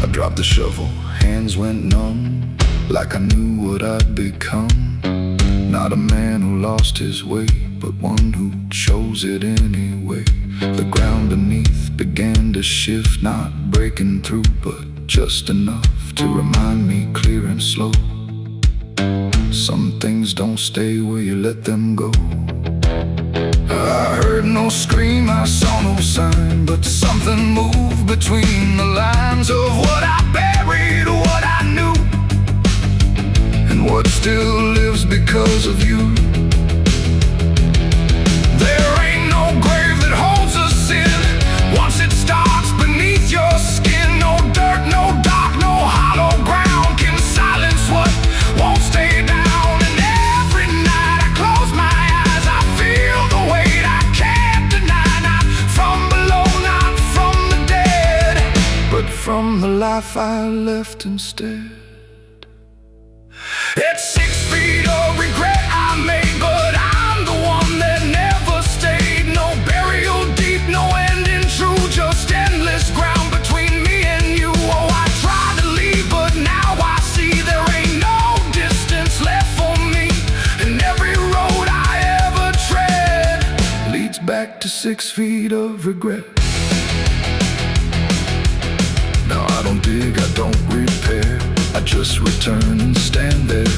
I dropped the shovel, hands went numb, like I knew what I'd become. Not a man who lost his way, but one who chose it anyway. The ground beneath began to shift, not breaking through, but just enough to remind me clear and slow Some things don't stay where you let them go. I heard no scream, I saw no sign, but something moved between the lines of what I buried, what I knew, and what still lives because of you. There ain't no grave that holds a sin once it starts beneath your skin. No dirt, no dark, no hollow ground can silence what won't stay down. And every night I close my eyes, I feel the weight I can't deny. Not from below, not from the dead, but from the life I left instead. It's 6 feet of regret I made, but I'm the one that never stayed. No burial deep, no ending true, just endless ground between me and you. Oh, I tried to leave, but now I see there ain't no distance left for me. And every road I ever tread leads back to 6 feet of regret. Now I don't dig, I don't repair, I just return and stand there,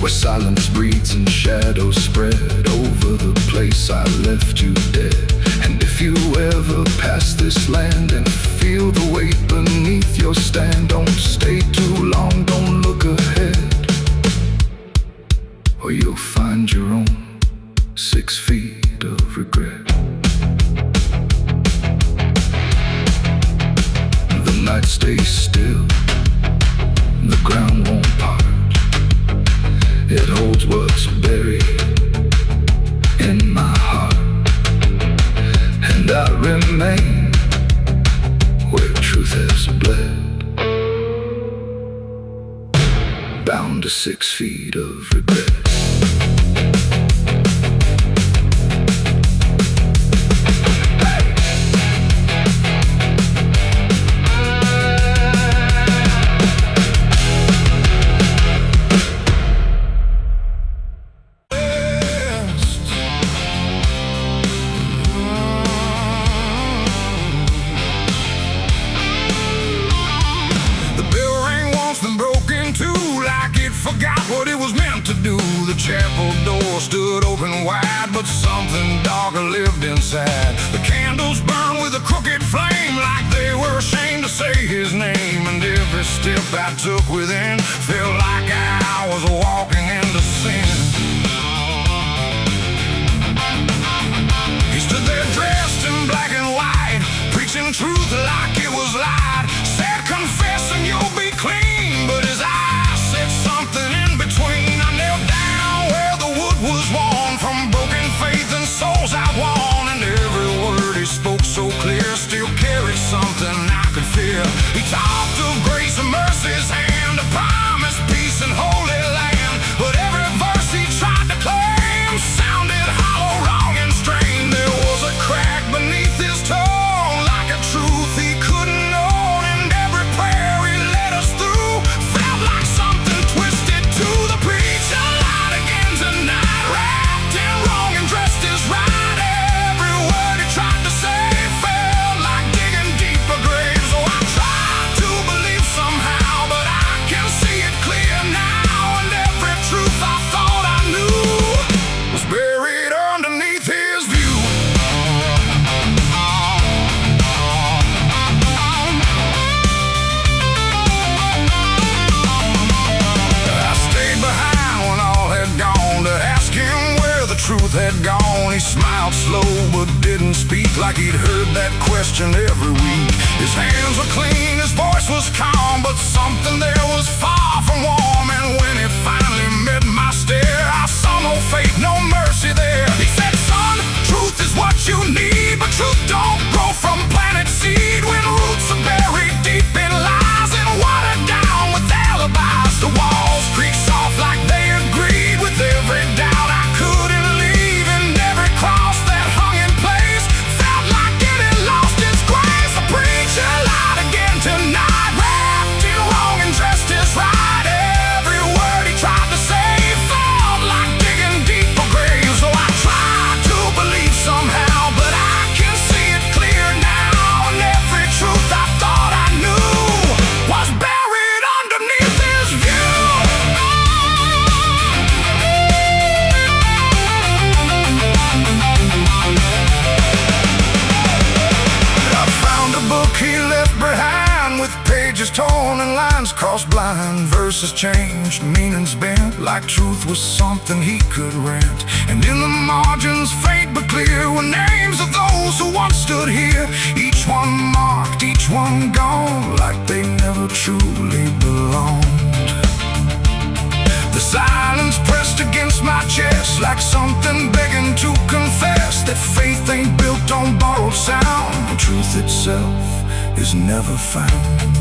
where silence breathes and shadows spread over the place I left you dead. And if you ever pass this land and feel the weight beneath your stand, don't stay too long, don't look ahead, or you'll find your own 6 feet of regret. The night stays still, the ground won't part. It holds what's buried in my heart, and I remain where truth has bled, bound to 6 feet of regret. Forgot what it was meant to do. The chapel door stood open wide, but something darker lived inside. The candles burned with a crooked flame, like they were ashamed to say his name. And every step I took within felt like I was walking into sin. He stood there dressed in black and white, preaching truth like it was lied. Said, confess and you'll be clean, but his eyes said something in between. I knelt down where the wood was worn from broken faith and souls I won. And every word he spoke so clear still carried something I could feel. He talked of grace and mercy's hand, a promise, peace and holy land. But every verse he tried to claim sounded hollow, wrong and strained. There was a crack beneath his tone, like a truth he couldn't own. And every prayer he led us through felt like something twisted to the preacher. Light again tonight, wrapped in wrong and dressed as right. Every word he tried to say felt like digging deeper graves. So I tried to believe somehow, but I can see it clear now. And every truth I thought I knew was buried underneath his view. I stayed behind when all had gone to ask him where the truth had gone. He smiled slow but didn't speak, like he'd heard that question every week. His hands were clean, his voice was calm, but something there was far from warm. And when he finally met my stare, I saw no faith, no mercy there. He said, son, truth is what you need, but truth don't grow from planted seed. When roots are buried deep in lies and watered down with alibis, the walls creak soft like they agreed with every doubt I couldn't leave. And every cross that hung in place felt like it had lost its grace. The preacher lied again tonight, wrapped in wrong and dressed as right. pages torn and lines crossed blind, verses changed, meanings bent, like truth was something he could rent. And in the margins, faint but clear, were names of those who once stood here. Each one marked, each one gone, like they never truly belonged. The silence pressed against my chest, like something begging to confess that faith ain't built on borrowed sound. The truth itself is never found.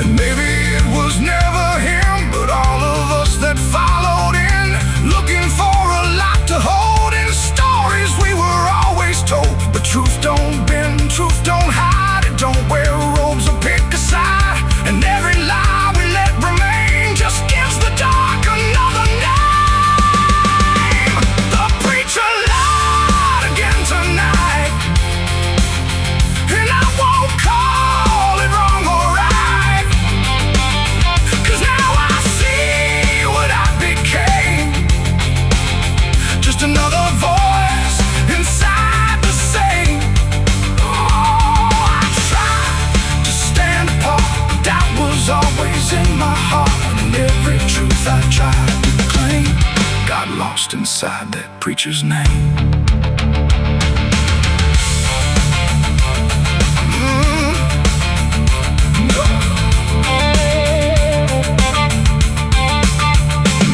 And maybe it was never him, but all of us that followed in, looking for a lot to hold in stories we were always told. But truth don't bend, truth don't hide, it don't wear robes or pick a side. And every lie we let remain just gives the dark another name. The preacher lied again tonight, and I won't call it wrong or right, 'cause now I see what I became. Just another voice inside the same. Oh, I tried to stand apart, but doubt was always in my heart. And every truth I tried to claim got lost inside that preacher's name.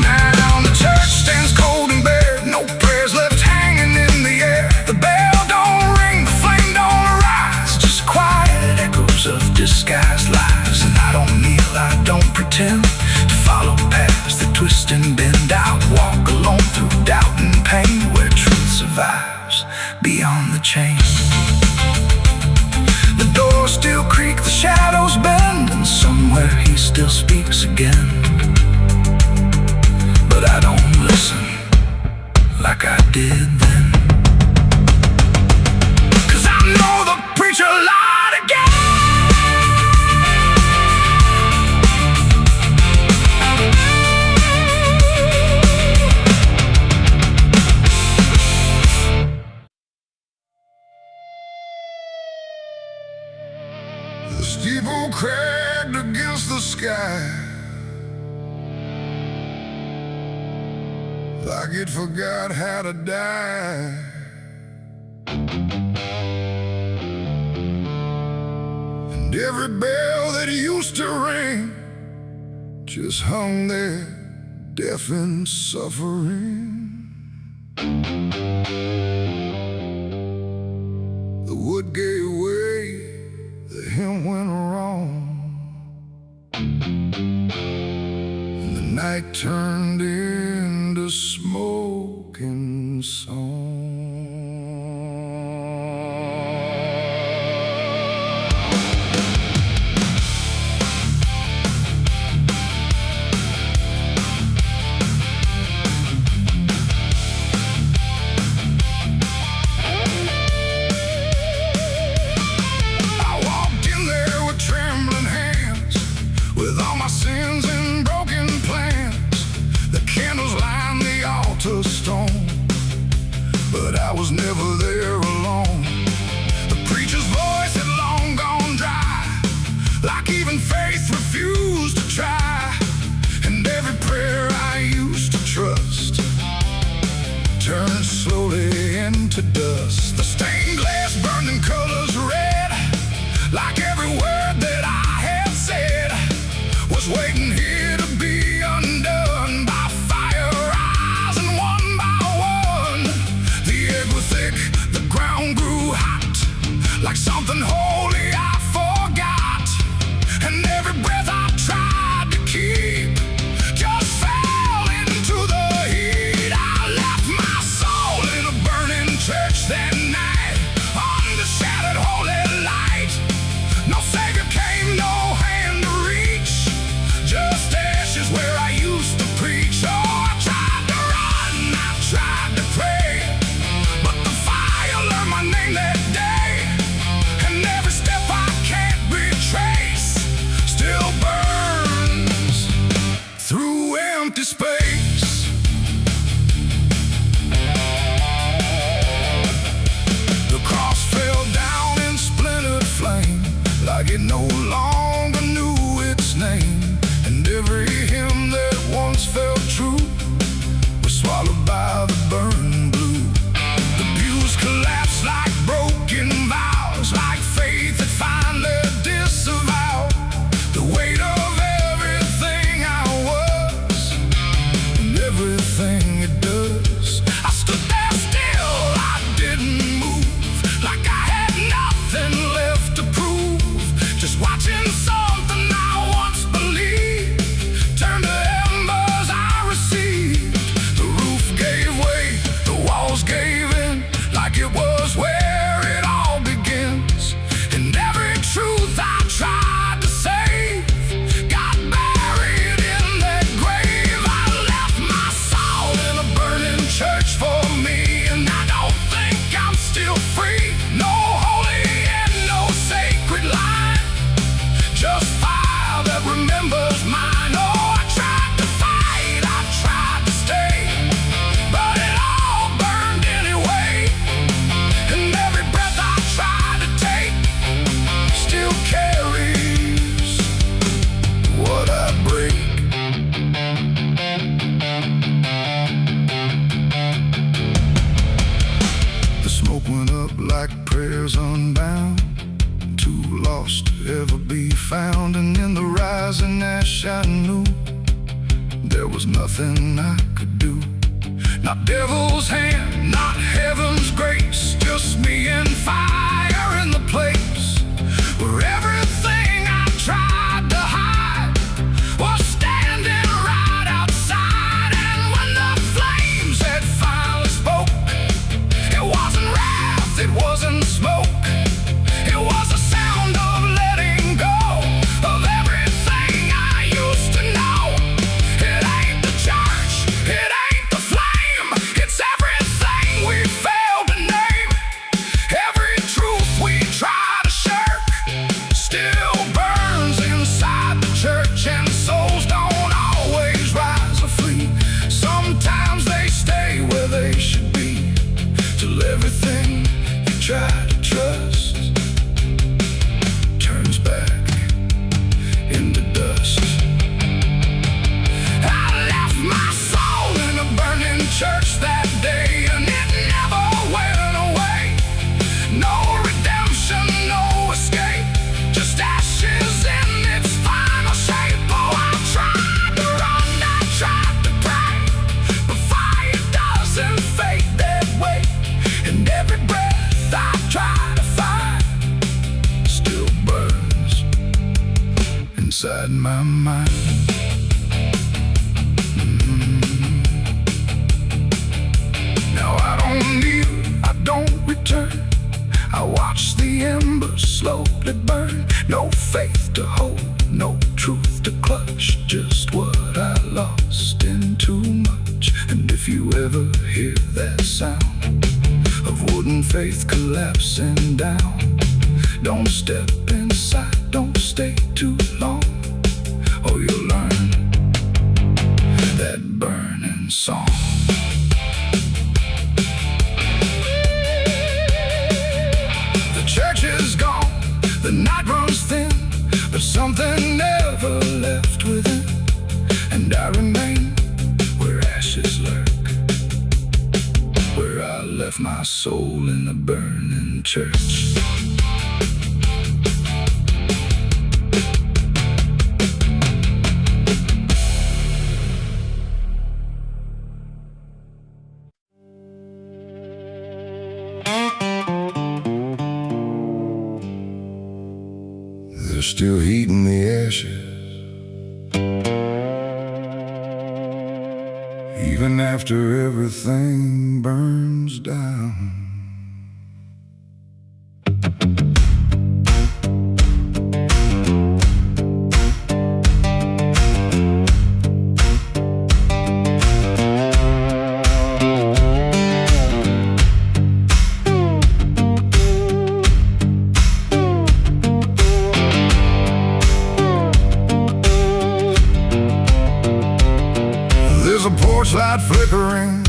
Now the church stands cold and bare, no prayers left hanging in the air. The bell don't ring, the flame don't rise, just quiet echoes of disguised lies. And I don't kneel, I don't pretend to follow paths that twist and bend. I walk alone through doubt and pain, where truth survives beyond the chain. The doors still creak, the shadows bend, and somewhere he still speaks again. But I don't listen like I did then, 'cause I know the preacher lied again. The steeple cracked against the sky, like it forgot how to die. And every bell that used to ring just hung there, deaf and suffering. The wood gave way, the hymn went wrong, and the night turned into smoking song. Stone, but I was never there alone. The preacher's voice had long gone dry, like even faith refused to try. And every prayer I used to trust turned slowly into dust. The stained glass burned in colors red, like every word that I had said was waiting here to be undone by fire. Grew hot, like something holy I forgot. And every breath I tried to keep just fell into the heat. I left my soul in a burning church that night, still free. No holy and no sacred line, just fire that remembers mine. Oh, I tried to fight, I tried to stay, but it all burned anyway. And every breath I tried to take still carries what I break. The smoke went up like prayers unbound, too lost to ever be found. And in the rising ash I knew there was nothing I could do. Not devil's hand, not heaven's grace, just me and fire in the place where everything I tried to hide was standing right outside. And when the flames had finally spoke, it wasn't wrath, it wasn't smoke, it was the sound of letting go of everything I used to know. It ain't the church, it ain't the flame, it's everything we failed to name. Every truth we try to shirk still burns inside the church. And souls don't always rise or flee, sometimes they stay where they should be, till everything you try to trust turns back into dust. I left my soul in a burning church that day, and it never went away. No redemption, no escape, just ashes in its final shape. Oh, I tried to run, I tried to pray, but fire doesn't fade that way. And every breath I try to find still burns inside my mind. Now I don't kneel, I don't return, I watch the embers slowly burn. No faith to hold, no truth to clutch, just what I lost in too much. And if you ever hear that sound of wooden faith collapsing down, don't step inside, don't stay too long, or you'll learn that burning song. The church is gone, the night runs thin, but something never left within. And I remain where ashes lurk, where I left my soul in a burning church. There's still heat in the ashes, even after everything burns down. There's a porch light flickering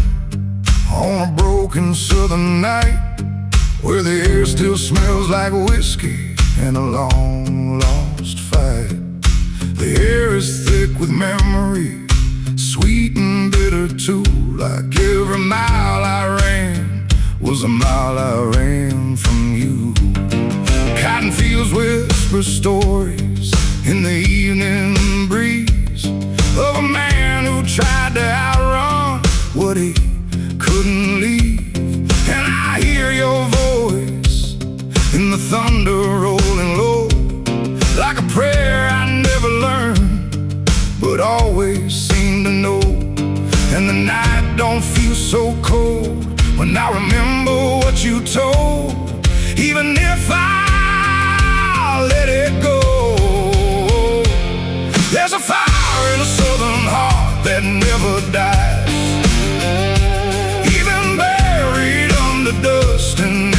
on a broken southern night, where the air still smells like whiskey and a long lost fight. The air is thick with memory, sweet and bitter too, like every mile I ran was a mile I ran from you. Cotton fields whisper stories in the evening breeze of a man who tried to outrun what he couldn't leave. And I hear your voice in the thunder rolling low, like a prayer I never learned, but always seem to know. And the night don't feel so cold when I remember what you told, even if I let it go. There's a fire in a southern heart that never dies, even buried under dust and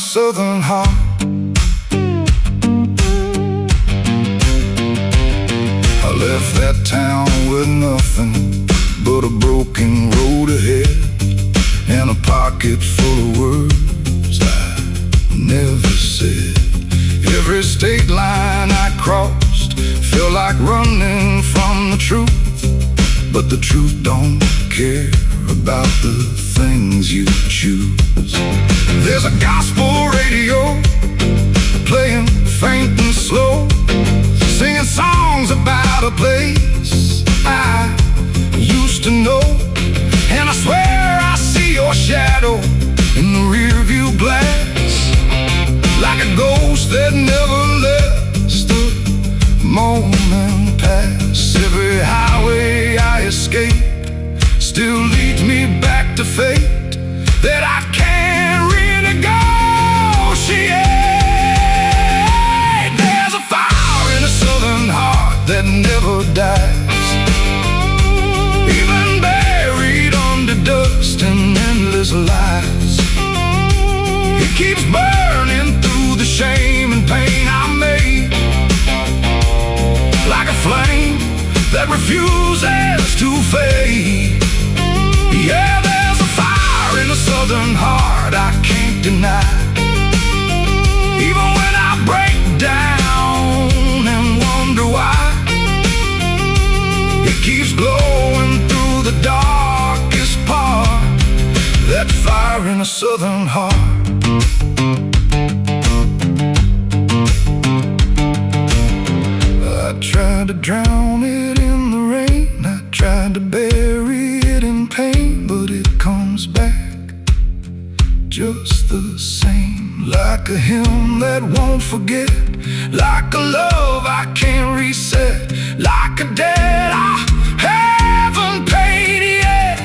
southern heart. I left that town with nothing but a broken road ahead and a pocket full of words I never said. Every state line I crossed felt like running from the truth, but the truth don't care about the things you choose. There's a gospel radio playing faint and slow, singing songs about a place I used to know. And I swear I see your shadow in the rearview glass, like a ghost that never lets the moment pass. Every highway I escape still leads me back to fate that I can't renegotiate. There's a fire in a southern heart that never dies, even buried under dust and endless lies. It keeps burning through the shame and pain I made, like a flame that refuses to fade. Yeah, there's a fire in the southern heart I can't deny. Even when I break down and wonder why, it keeps glowing through the darkest part. That fire in the southern heart. I tried to drown it in the rain, I tried to bury it in pain, but it comes back just the same. Like a hymn that won't forget, like a love I can't reset, like a debt I haven't paid yet.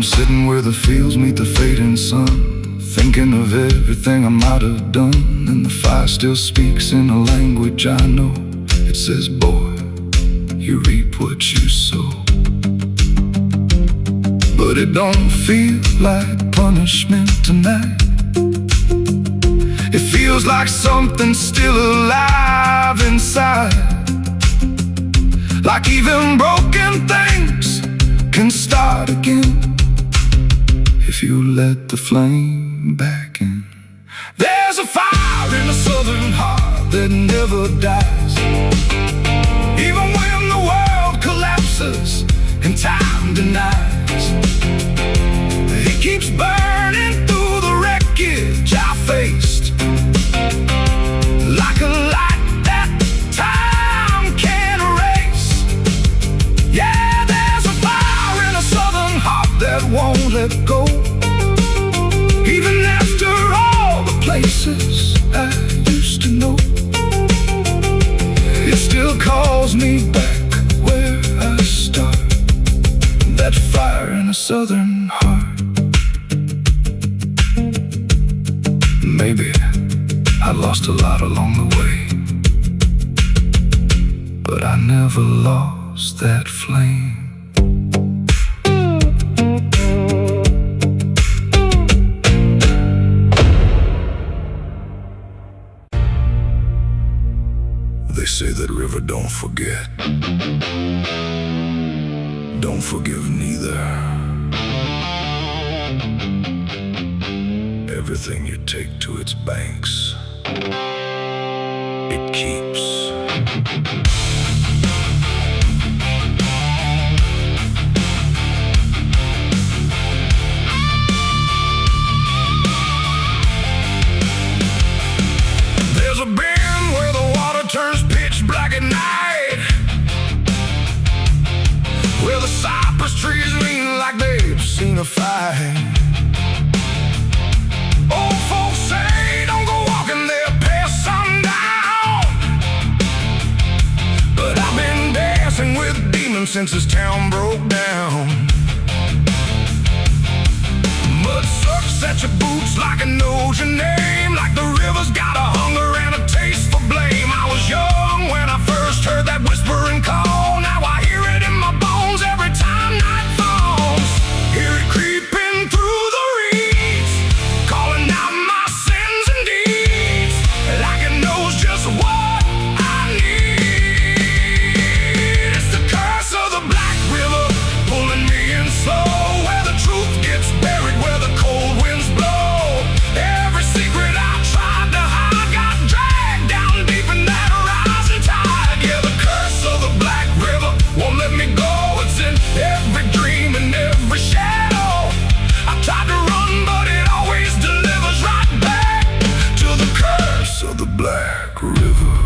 Sitting where the fields meet the fading sun, thinking of everything I might have done. And the fire still speaks in a language I know. It says, boy, you reap what you sow. But it don't feel like punishment tonight. It feels like something still alive inside, like even broken things can start again if you let the flame back in. There's a fire in the southern heart that never dies, even when the world collapses and time denies. It keeps burning through the wreckage I faced, like a light that time can't erase. Yeah, there's a fire in a southern heart that won't let go, even after all the places I used to know. It still calls me back where I start, that fire in a southern heart. Maybe I lost a lot along the way, but I never lost that flame. They say that river don't forget, don't forgive neither. Everything you take to its banks, it keeps. There's a bend where the water turns pitch black at night, where the cypress trees lean like they've seen a fight. Old folks say don't go walking there past sundown, but I've been dancing feeling since this town broke down. Mud sucks at your boots like it knows your name, like the river's got a hunger and a taste for blame. I was young when I first heard that whispering call. Now I hear it in my bones every time night falls. Hear it creeping through the reeds, calling out my sins and deeds, like it knows just what I need. It's the curse of the Black River, pulling me in slow, where the truth gets buried, where the cold winds blow. Every secret I tried to hide got dragged down deep in that rising tide. Yeah, the curse of the Black River won't let me go. It's in every dream and every shadow. I tried to run, but it always delivers right back to the curse of the Black River.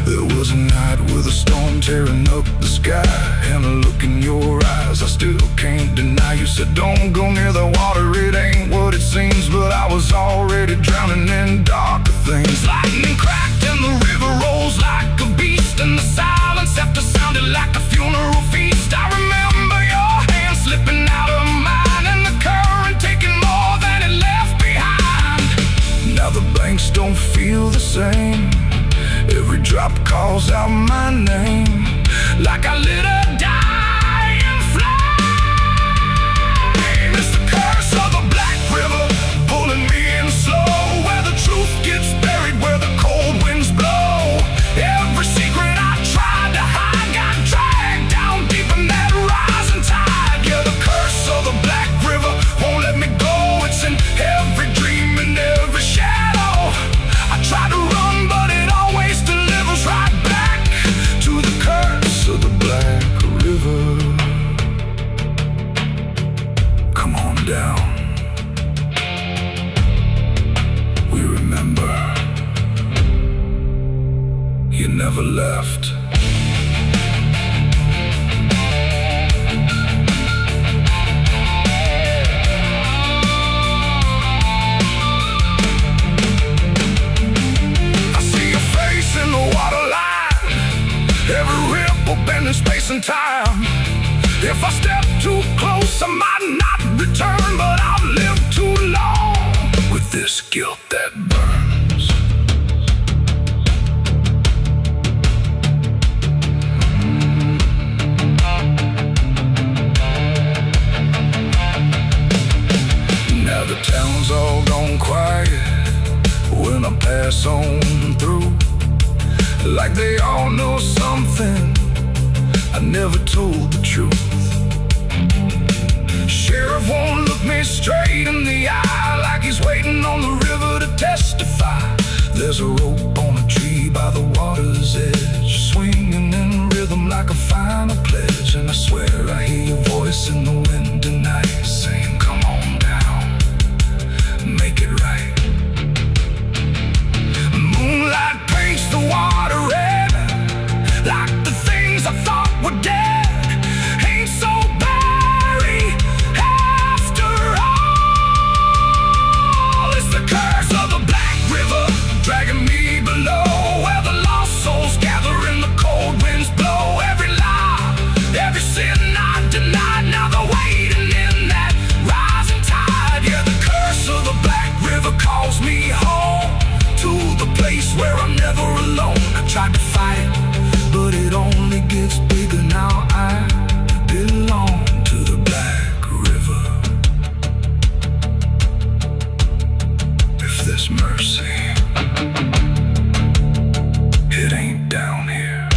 There was a night with a storm tearing up the sky, and a look in your eyes I still can't deny. You said don't go near the water, it ain't what it seems, but I was already drowning in darker things. Lightning cracked and the river rolls like a beast, and the silence after sounded like a funeral feast. I remember your hand slipping out of mine, and the current taking more than it left behind. Now the banks don't feel the same, every drop calls out my name, like I lit a dying flame. It's the curse of the Black River, pulling me in slow, where the truth gets buried, where the cold winds blow. Every secret I tried to hide got dragged down deep in that rising tide. Yeah, the curse of the Black River won't let me go. It's in every dream and every shadow. I try to run, but it always delivers right back to the curse of the Black River. Come on down, we remember you never left. I see your face in the waterline, every ripple bending space and time. If I step too close, I might not return, but I've lived too long with this guilt that burns. Now the town's all gone quiet when I pass on through, like they all know something I never told the truth. Sheriff won't look me straight in the eye, like he's waiting on the river to testify. There's a rope on a tree by the water's edge, swinging in rhythm like a final pledge. And I swear I hear your voice in the wind tonight, saying come on down, make it right. Moonlight paints the water red, like the things I thought were dead ain't so buried after all. It's the curse of the Black River, dragging me below, where the lost souls gather and the cold winds blow. Every lie, every sin I denied, now they're waiting in that rising tide. Yeah, the curse of the Black River calls me home, to the place where I'm never alone. I tried to fight it, but it only gets bigger. Now I belong to the Black River. If there's mercy, it ain't down here.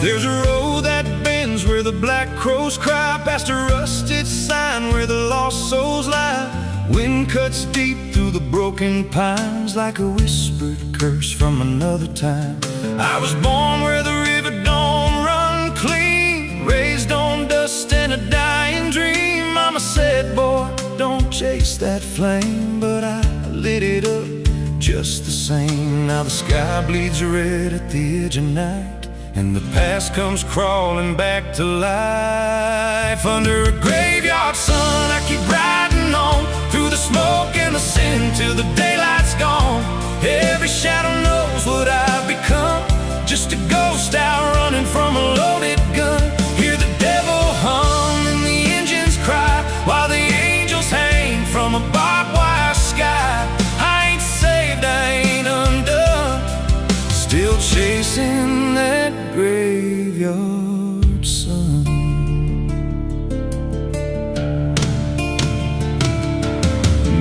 There's a road that bends where the black crows cry, past a rusted sign where the lost souls lie. Wind cuts deep through the broken pines, like a whispered curse from another time. I was born where the that flame, but I lit it up just the same. Now the sky bleeds red at the edge of night, and the past comes crawling back to life. Under a graveyard sun, I keep riding on through the smoke and the sin till the daylight's gone. Every shadow knows what I've become, just a ghost out running from a loaded gun. Hear the devil hum and the engines cry, while the angels hang from a barbed wire sky. I ain't saved, I ain't undone, still chasing that graveyard sun.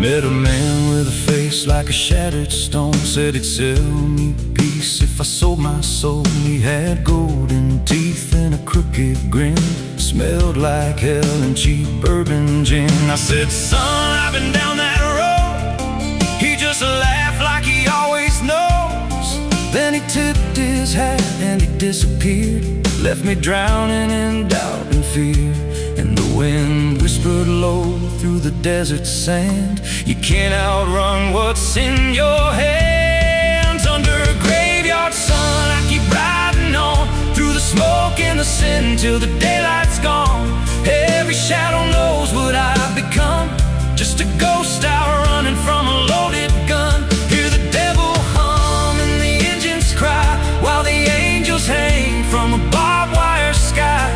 Met a man with a face like a shattered stone, said he'd sell me peace if I sold my soul. He had golden teeth and a crooked grin, smelled like hell and cheap bourbon gin. I said, son, I've been down that road. He just laughed like he always knows. Then he tipped his hat and he disappeared, left me drowning in doubt and fear. And the wind whispered low through the desert sand, you can't outrun what's in your hands. Under a graveyard sun, I keep riding on through the smoke and the sin till the daylight's gone. Every shadow knows what I've become, just a ghost out running from a loaded gun. Hear the devil hum and the engines cry, while the angels hang from a barbed wire sky.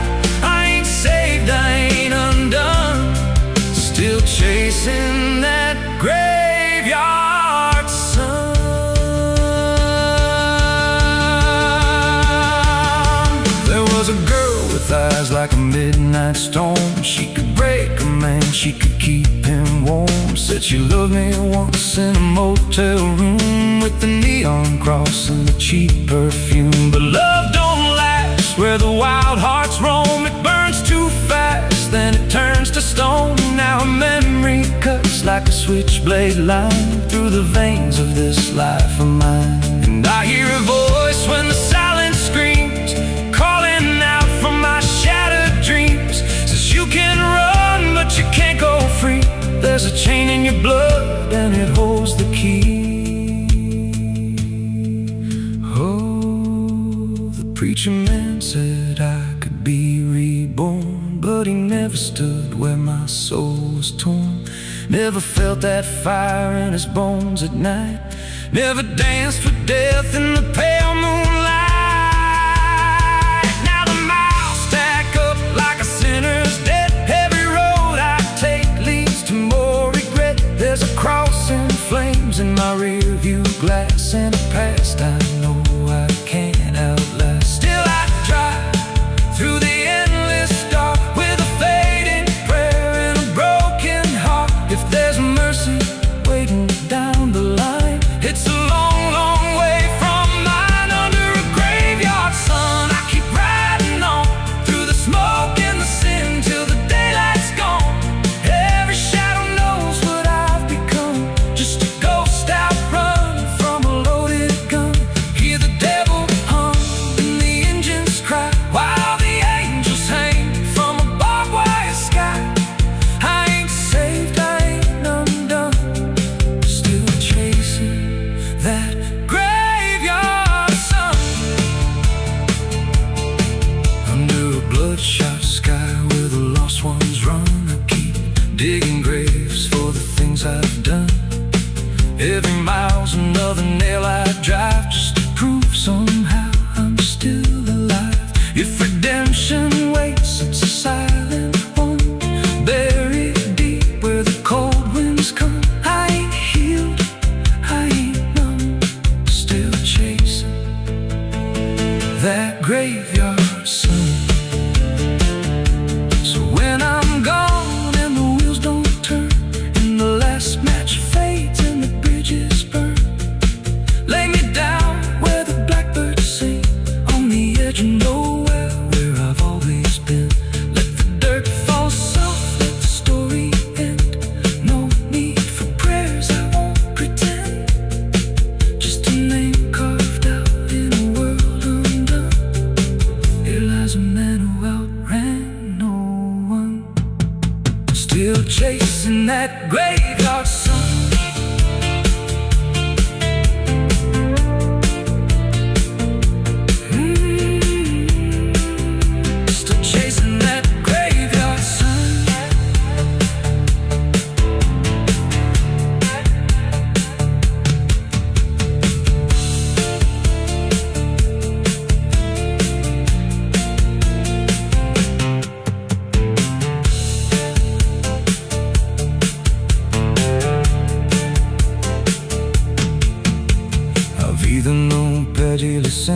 I ain't saved, I ain't undone, still chasing that graveyard sun. There was a girl with eyes like a midnight storm. She could break a man, she could keep him warm. Said she loved me once in a motel room, with the neon cross and the cheap perfume. But love don't last where the wild hearts roam. It burns too fast, then it turns to stone. Now a memory cuts like a switchblade line through the veins of this life of mine. And I hear a voice when the silence screams, calling out from my shattered dreams. Says you can run, but you can't go free. There's a chain in your blood and it holds the key. Oh, the preacher man said I could be reborn, but he never stood where my soul was torn. Never felt that fire in his bones at night, never danced with death in the pale moonlight. Now the miles stack up like a sinner's debt. Every road I take leads to more regret. There's a cross in flames in my rear view glass, and a past I know I can't outlast. Still I drive through the endless dark with a fading prayer and a broken heart. If there's mercy waiting down the line, it's a long, long way from mine. Under a graveyard sun, I keep riding on through the smoke and the sin till the daylight's gone. Every shadow knows what I've become, just a ghost out running from a loaded gun. Hear the devil hum and the engines cry, while the angels hang from a barbed wire sky. I ain't saved, I ain't undone, still chasing that graveyard sun. Under a bloodshot sky where the lost ones run, I keep digging graves for the things I've done. Every mile's another nail I drive, just to prove somehow I'm still alive. If redemption waits, it's a silent one, buried deep where the cold winds come. I ain't healed, I ain't numb, still chasing that graveyard sun. So when I'm gone and the wheels don't turn, and the last match fades and the bridges burn, lay me down where the blackbirds sing, on the edge of nowhere where I've always been. Let the dirt fall soft, let the story end. No need for prayers, I won't pretend, just a name carved out in a world undone. Here lies a man who outran no one, still chasing that graveyard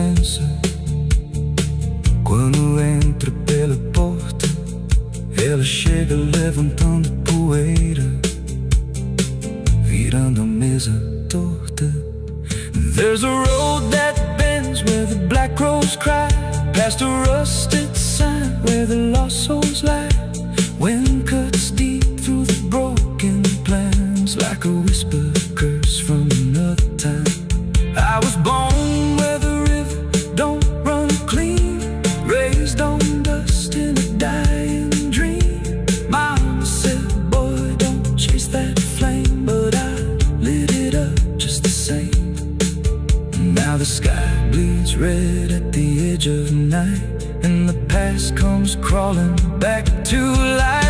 silêncio. Quando entra pela porta, ela chega levantando poeira, virando a mesa torta. There's a road that bends where the black crows cry, past a rusted sign where the lost souls lie. Wind cuts deep through the broken plans, like a whispered curse from another time. I was born where the river don't run clean, raised on dust in a dying dream. Mama said, boy, don't chase that flame, but I lit it up just the same. Now the sky bleeds red at the edge of night, and the past comes crawling back to life.